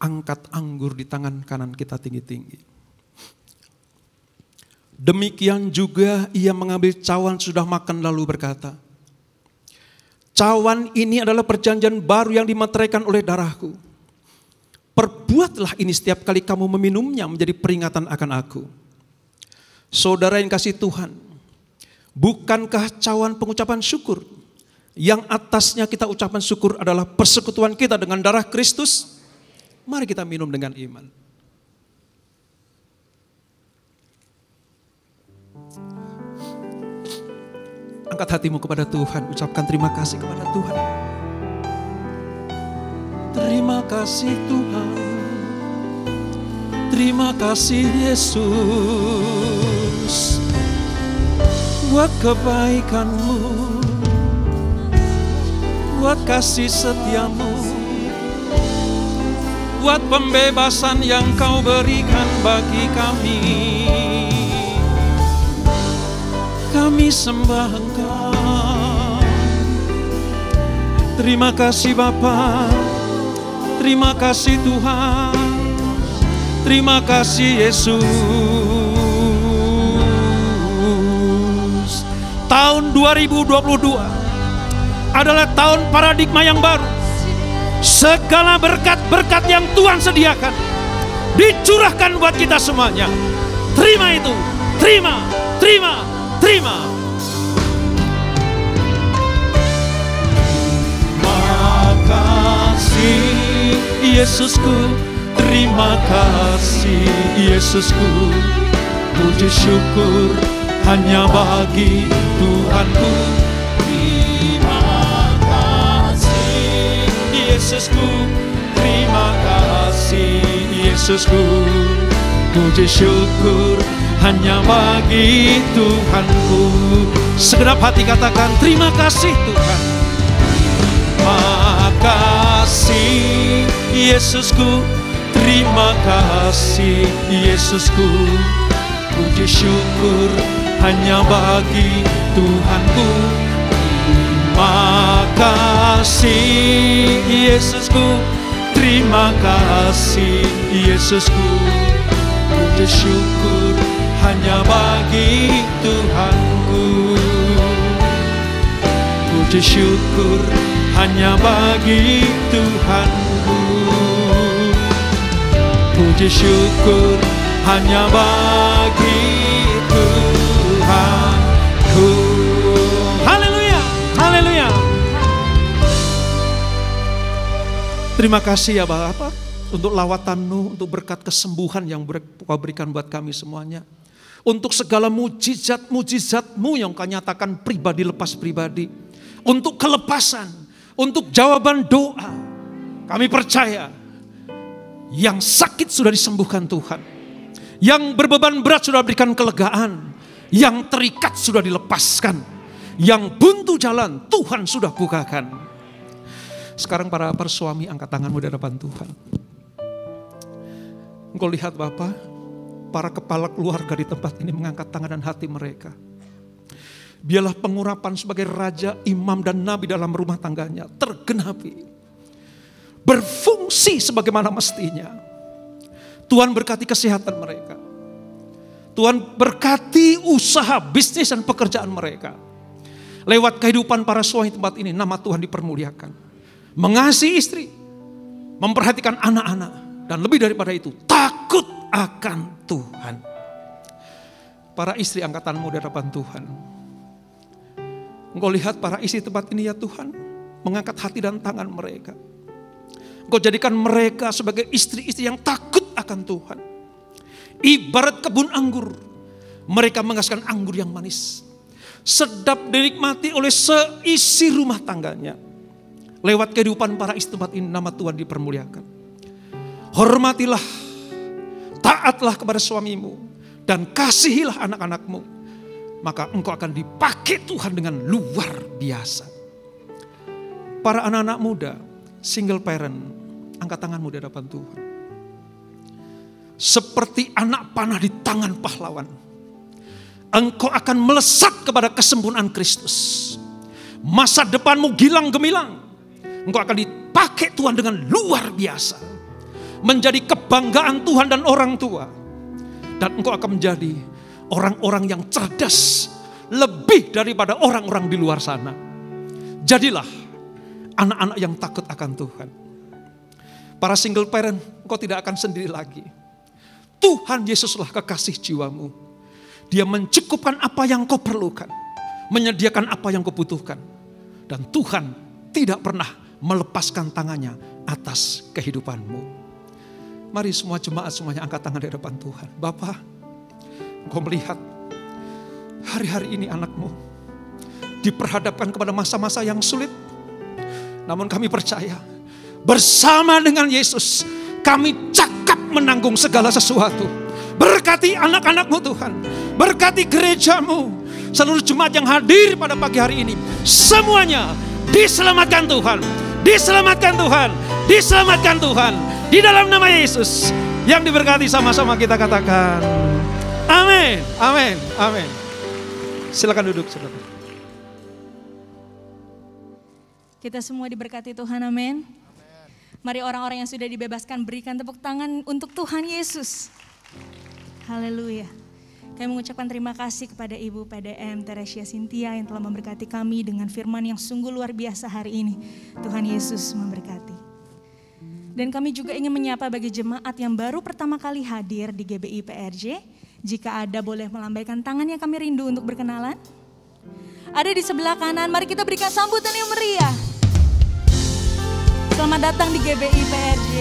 Angkat anggur di tangan kanan kita tinggi-tinggi. Demikian juga Ia mengambil cawan sudah makan lalu berkata, cawan ini adalah perjanjian baru yang dimeteraikan oleh darahku. Perbuatlah ini setiap kali kamu meminumnya menjadi peringatan akan aku. Saudara yang kasih Tuhan, bukankah cawan pengucapan syukur yang atasnya kita ucapan syukur adalah persekutuan kita dengan darah Kristus? Mari kita minum dengan iman. Angkat hatimu kepada Tuhan, ucapkan terima kasih kepada Tuhan. Terima kasih Tuhan, terima kasih Yesus, buat kebaikan-Mu, buat kasih setia-Mu. buat pembebasan yang Kau berikan bagi kami. Kami sembah Engkau. Terima kasih Bapa, terima kasih Tuhan, terima kasih Yesus. Tahun 2022 adalah tahun paradigma yang baru. Segala berkat-berkat yang Tuhan sediakan dicurahkan buat kita semuanya. Terima itu, terima, terima, terima. Terima kasih Yesusku, terima kasih Yesusku. Puji syukur hanya bagi Tuhanku. Yesusku, terima kasih Yesusku. Puji syukur hanya bagi Tuhanku. Segenap hati katakan terima kasih Tuhan. Terima kasih Yesusku, terima kasih Yesusku. Puji syukur hanya bagi Tuhanku. Terima kasih Yesusku, terima kasih Yesusku. Puji syukur hanya bagi Tuhanku. Puji syukur hanya bagi Tuhanku. Puji syukur hanya bagi Tuhanku. Haleluya. Terima kasih ya Bapak untuk lawatan-Mu, untuk berkat kesembuhan yang Kau berikan buat kami semuanya. Untuk segala mujizat-mujizat-Mu yang Kau nyatakan pribadi lepas pribadi. Untuk kelepasan, untuk jawaban doa. Kami percaya yang sakit sudah disembuhkan Tuhan. Yang berbeban berat sudah berikan kelegaan. Yang terikat sudah dilepaskan. Yang buntu jalan Tuhan sudah bukakan. Sekarang para suami angkat tanganmu di hadapan Tuhan. Engkau lihat Bapak, para kepala keluarga di tempat ini mengangkat tangan dan hati mereka. Biarlah pengurapan sebagai raja, imam dan nabi dalam rumah tangganya tergenapi. Berfungsi sebagaimana mestinya. Tuhan berkati kesehatan mereka. Tuhan berkati usaha, bisnis dan pekerjaan mereka. Lewat kehidupan para suami tempat ini, nama Tuhan dipermuliakan. Mengasihi istri, memperhatikan anak-anak, dan lebih daripada itu, takut akan Tuhan. Para istri angkatanmu di hadapan Tuhan. Engkau lihat para istri tempat ini ya Tuhan, mengangkat hati dan tangan mereka. Engkau jadikan mereka sebagai istri-istri yang takut akan Tuhan. Ibarat kebun anggur, mereka menghasilkan anggur yang manis. Sedap dinikmati oleh seisi rumah tangganya. Lewat kehidupan para istri tempat ini, nama Tuhan dipermuliakan. Hormatilah, taatlah kepada suamimu, dan kasihilah anak-anakmu. Maka engkau akan dipakai Tuhan dengan luar biasa. Para anak-anak muda, single parent, angkat tanganmu di hadapan Tuhan. Seperti anak panah di tangan pahlawan, engkau akan melesat kepada kesempurnaan Kristus. Masa depanmu gilang gemilang. Engkau akan dipakai Tuhan dengan luar biasa. Menjadi kebanggaan Tuhan dan orang tua. Dan engkau akan menjadi orang-orang yang cerdas. Lebih daripada orang-orang di luar sana. Jadilah anak-anak yang takut akan Tuhan. Para single parent, engkau tidak akan sendiri lagi. Tuhan Yesuslah kekasih jiwamu. Dia mencukupkan apa yang kau perlukan. Menyediakan apa yang kau butuhkan. Dan Tuhan tidak pernah melepaskan tangannya atas kehidupanmu. Mari semua jemaat semuanya angkat tangan di hadapan Tuhan. Bapa, engkau melihat hari-hari ini anakmu diperhadapkan kepada masa-masa yang sulit. Namun kami percaya bersama dengan Yesus kami cakap menanggung segala sesuatu. Berkati anak-anakmu Tuhan. Berkati gerejamu. Seluruh jemaat yang hadir pada pagi hari ini. Semuanya diselamatkan Tuhan. Diselamatkan Tuhan, diselamatkan Tuhan. Di dalam nama Yesus yang diberkati, sama-sama kita katakan amin, amin, amin. Silakan duduk, saudara. Kita semua diberkati Tuhan, amin. Mari orang-orang yang sudah dibebaskan berikan tepuk tangan untuk Tuhan Yesus. Haleluya. Kami mengucapkan terima kasih kepada Ibu PDM Teresia Cynthia yang telah memberkati kami dengan firman yang sungguh luar biasa hari ini. Tuhan Yesus memberkati. Dan kami juga ingin menyapa bagi jemaat yang baru pertama kali hadir di GBI PRJ. Jika ada boleh melambaikan tangannya, kami rindu untuk berkenalan. Ada di sebelah kanan, mari kita berikan sambutan yang meriah. Selamat datang di GBI PRJ.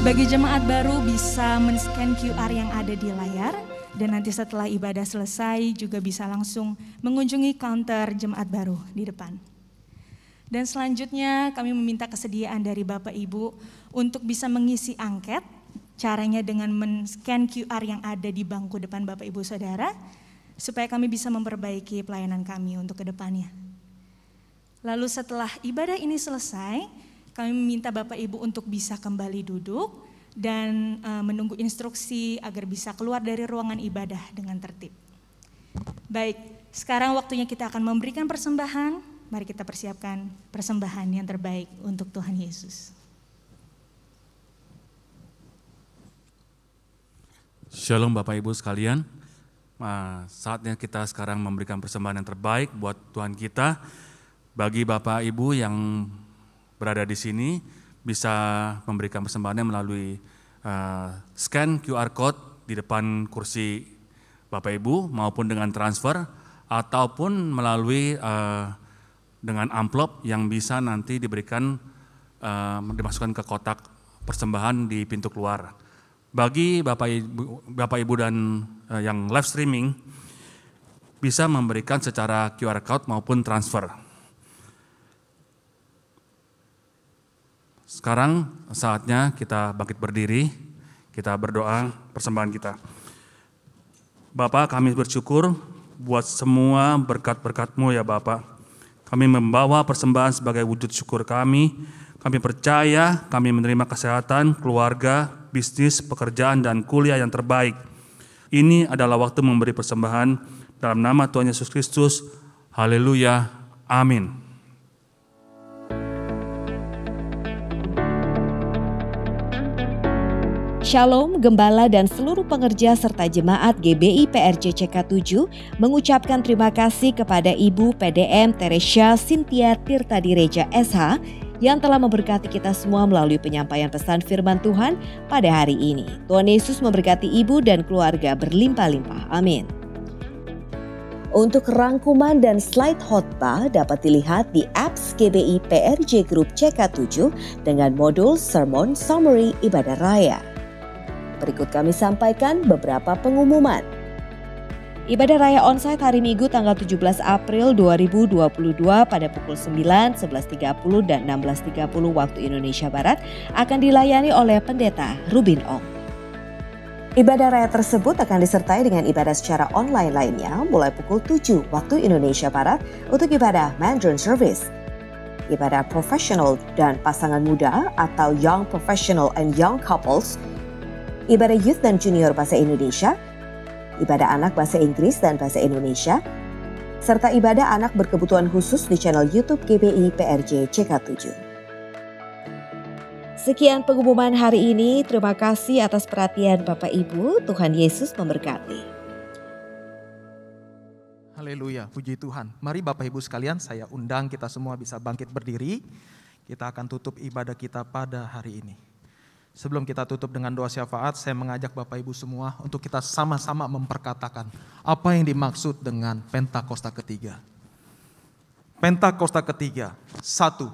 Bagi jemaat baru bisa men-scan QR yang ada di layar. Dan nanti setelah ibadah selesai juga bisa langsung mengunjungi counter jemaat baru di depan. Dan selanjutnya kami meminta kesediaan dari Bapak Ibu untuk bisa mengisi angket. Caranya dengan men-scan QR yang ada di bangku depan Bapak Ibu Saudara. Supaya kami bisa memperbaiki pelayanan kami untuk ke depannya. Lalu setelah ibadah ini selesai, kami meminta Bapak Ibu untuk bisa kembali duduk dan menunggu instruksi agar bisa keluar dari ruangan ibadah dengan tertib. Baik, sekarang waktunya kita akan memberikan persembahan. Mari kita persiapkan persembahan yang terbaik untuk Tuhan Yesus. Shalom Bapak Ibu sekalian. Saatnya kita sekarang memberikan persembahan yang terbaik buat Tuhan kita. Bagi Bapak Ibu yang berada di sini bisa memberikan persembahannya melalui scan QR code di depan kursi Bapak Ibu maupun dengan transfer ataupun melalui dengan amplop yang bisa nanti diberikan dimasukkan ke kotak persembahan di pintu keluar. Bagi Bapak Ibu dan yang live streaming bisa memberikan secara QR code maupun transfer. Sekarang saatnya kita bangkit berdiri, kita berdoa persembahan kita. Bapak, kami bersyukur buat semua berkat-berkat-Mu ya Bapak. Kami membawa persembahan sebagai wujud syukur kami. Kami percaya kami menerima kesehatan, keluarga, bisnis, pekerjaan, dan kuliah yang terbaik. Ini adalah waktu memberi persembahan dalam nama Tuhan Yesus Kristus. Haleluya. Amin. Shalom, Gembala dan seluruh pengerja serta jemaat GBI PRJ CK7 mengucapkan terima kasih kepada Ibu PDM Teresia Cynthia Tirtadireja SH yang telah memberkati kita semua melalui penyampaian pesan firman Tuhan pada hari ini. Tuhan Yesus memberkati Ibu dan keluarga berlimpah-limpah. Amin. Untuk rangkuman dan slide khotbah dapat dilihat di apps GBI PRJ Group CK7 dengan modul Sermon Summary Ibadah Raya. Berikut kami sampaikan beberapa pengumuman. Ibadah Raya Onsite hari Minggu tanggal 17 April 2022 pada pukul 9, 11.30 dan 16.30 waktu Indonesia Barat akan dilayani oleh Pendeta Rubin Ong. Ibadah Raya tersebut akan disertai dengan ibadah secara online lainnya mulai pukul 7 waktu Indonesia Barat untuk ibadah Mandarin Service, ibadah profesional dan pasangan muda atau Young Professional and Young Couples, ibadah youth dan junior bahasa Indonesia, ibadah anak bahasa Inggris dan bahasa Indonesia, serta ibadah anak berkebutuhan khusus di channel YouTube GBI PRJ CK7. Sekian pengumuman hari ini. Terima kasih atas perhatian Bapak Ibu. Tuhan Yesus memberkati. Haleluya, puji Tuhan. Mari Bapak Ibu sekalian, saya undang kita semua bisa bangkit berdiri. Kita akan tutup ibadah kita pada hari ini. Sebelum kita tutup dengan doa syafaat, saya mengajak Bapak Ibu semua untuk kita sama-sama memperkatakan apa yang dimaksud dengan Pentakosta ketiga. Pentakosta ketiga, 1.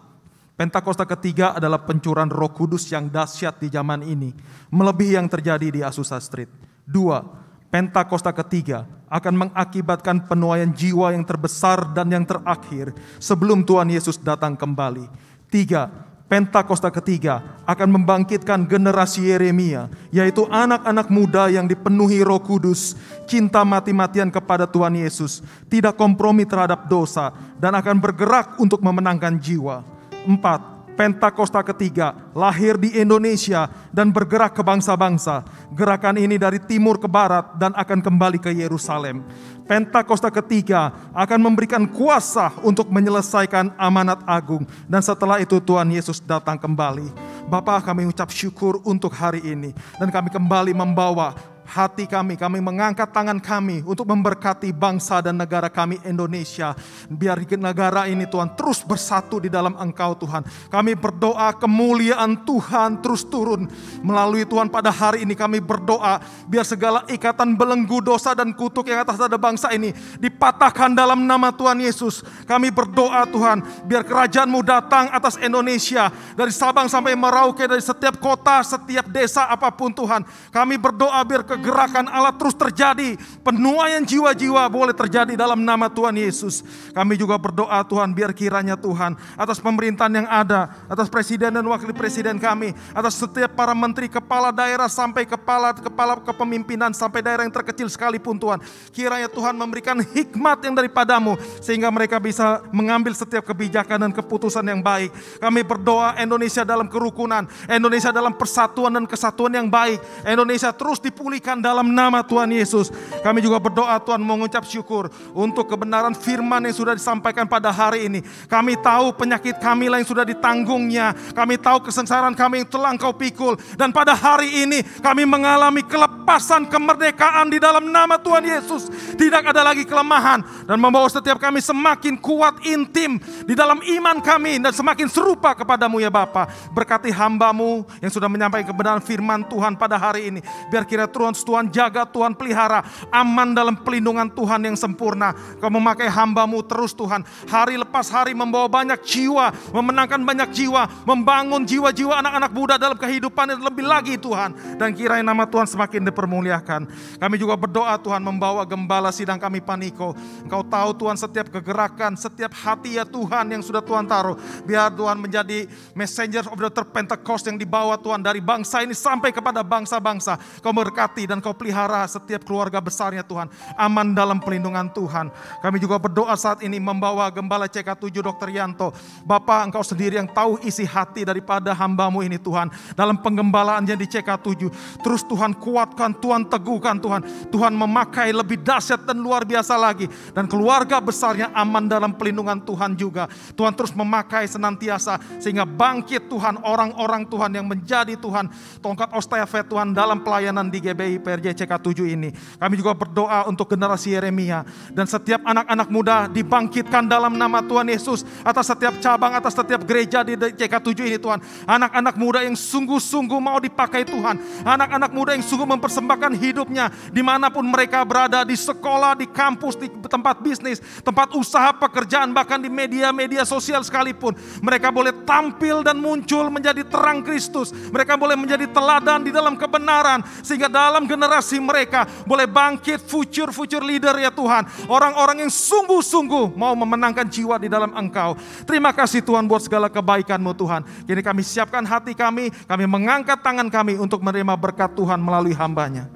Pentakosta ketiga adalah pencurahan Roh Kudus yang dahsyat di zaman ini, melebihi yang terjadi di Azusa Street. 2. Pentakosta ketiga akan mengakibatkan penuaian jiwa yang terbesar dan yang terakhir sebelum Tuhan Yesus datang kembali. 3. Pentakosta ketiga akan membangkitkan generasi Yeremia, yaitu anak-anak muda yang dipenuhi Roh Kudus, cinta mati-matian kepada Tuhan Yesus, tidak kompromi terhadap dosa, dan akan bergerak untuk memenangkan jiwa. 4. Pentakosta ketiga lahir di Indonesia dan bergerak ke bangsa-bangsa. Gerakan ini dari timur ke barat dan akan kembali ke Yerusalem. Pentakosta ketiga akan memberikan kuasa untuk menyelesaikan amanat agung. Dan setelah itu Tuhan Yesus datang kembali. Bapa, kami ucap syukur untuk hari ini. Dan kami kembali membawa hati kami mengangkat tangan kami untuk memberkati bangsa dan negara kami Indonesia. Biar negara ini Tuhan terus bersatu di dalam Engkau Tuhan. Kami berdoa kemuliaan Tuhan terus turun melalui Tuhan pada hari ini. Kami berdoa biar segala ikatan belenggu dosa dan kutuk yang atas ada bangsa ini dipatahkan dalam nama Tuhan Yesus. Kami berdoa Tuhan biar kerajaan-Mu datang atas Indonesia, dari Sabang sampai Merauke, dari setiap kota, setiap desa apapun Tuhan. Kami berdoa biar gerakan Allah terus terjadi, penuaian jiwa-jiwa boleh terjadi dalam nama Tuhan Yesus. Kami juga berdoa Tuhan biar kiranya Tuhan atas pemerintahan yang ada, atas presiden dan wakil presiden kami, atas setiap para menteri, kepala daerah sampai kepala kepemimpinan sampai daerah yang terkecil sekalipun Tuhan, kiranya Tuhan memberikan hikmat yang daripadamu sehingga mereka bisa mengambil setiap kebijakan dan keputusan yang baik. Kami berdoa Indonesia dalam kerukunan, Indonesia dalam persatuan dan kesatuan yang baik, Indonesia terus dipulihkan dalam nama Tuhan Yesus. Kami juga berdoa Tuhan mengucap syukur untuk kebenaran firman yang sudah disampaikan pada hari ini. Kami tahu penyakit kami yang sudah ditanggungnya. Kami tahu kesengsaraan kami yang telah Engkau pikul. Dan pada hari ini kami mengalami kelepasan kemerdekaan di dalam nama Tuhan Yesus. Tidak ada lagi kelemahan. Dan membawa setiap kami semakin kuat intim di dalam iman kami. Dan semakin serupa kepadamu ya Bapa. Berkati hamba-Mu yang sudah menyampaikan kebenaran firman Tuhan pada hari ini. Biar kira Tuhan jaga, Tuhan pelihara, aman dalam pelindungan Tuhan yang sempurna. Kau memakai hamba-Mu terus Tuhan, hari lepas hari membawa banyak jiwa, memenangkan banyak jiwa, membangun jiwa-jiwa anak-anak muda dalam kehidupan yang lebih lagi Tuhan. Dan kiranya nama Tuhan semakin dipermuliakan. Kami juga berdoa Tuhan membawa gembala sidang kami Paniko. Engkau tahu Tuhan setiap kegerakan, setiap hati ya Tuhan yang sudah Tuhan taruh. Biar Tuhan menjadi messenger of the Pentecost yang dibawa Tuhan dari bangsa ini sampai kepada bangsa-bangsa. Kau berkati dan Kau pelihara setiap keluarga besarnya Tuhan, aman dalam pelindungan Tuhan. Kami juga berdoa saat ini membawa Gembala CK7 Dr. Yanto. Bapa, Engkau sendiri yang tahu isi hati daripada hamba-Mu ini Tuhan, dalam penggembalaannya di CK7. Terus Tuhan kuatkan, Tuhan teguhkan Tuhan. Tuhan memakai lebih dahsyat dan luar biasa lagi. Dan keluarga besarnya aman dalam pelindungan Tuhan juga. Tuhan terus memakai senantiasa sehingga bangkit Tuhan orang-orang Tuhan yang menjadi Tuhan tongkat ostafet Tuhan dalam pelayanan di GBI PRJ CK7 ini. Kami juga berdoa untuk generasi Yeremia dan setiap anak-anak muda dibangkitkan dalam nama Tuhan Yesus atas setiap cabang, atas setiap gereja di CK7 ini Tuhan. Anak-anak muda yang sungguh-sungguh mau dipakai Tuhan. Anak-anak muda yang sungguh mempersembahkan hidupnya dimanapun mereka berada, di sekolah, di kampus, di tempat bisnis, tempat usaha, pekerjaan, bahkan di media-media sosial sekalipun. Mereka boleh tampil dan muncul menjadi terang Kristus. Mereka boleh menjadi teladan di dalam kebenaran sehingga dalam generasi mereka boleh bangkit future leader ya Tuhan. Orang-orang yang sungguh-sungguh mau memenangkan jiwa di dalam Engkau. Terima kasih Tuhan buat segala kebaikan-Mu Tuhan. Kini kami siapkan hati kami mengangkat tangan kami untuk menerima berkat Tuhan melalui hamba-Nya.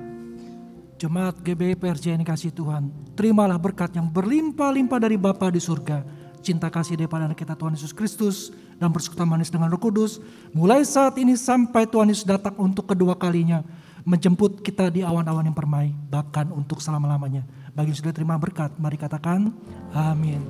Jemaat GBI PRJ yang dikasihi Tuhan, terimalah berkat yang berlimpah-limpah dari Bapa di surga. Cinta kasih daripada anak kita Tuhan Yesus Kristus dan persekutuan manis dengan Roh Kudus mulai saat ini sampai Tuhan Yesus datang untuk kedua kalinya, menjemput kita di awan-awan yang permai, bahkan untuk selama-lamanya. Bagi yang sudah terima berkat, mari katakan amin.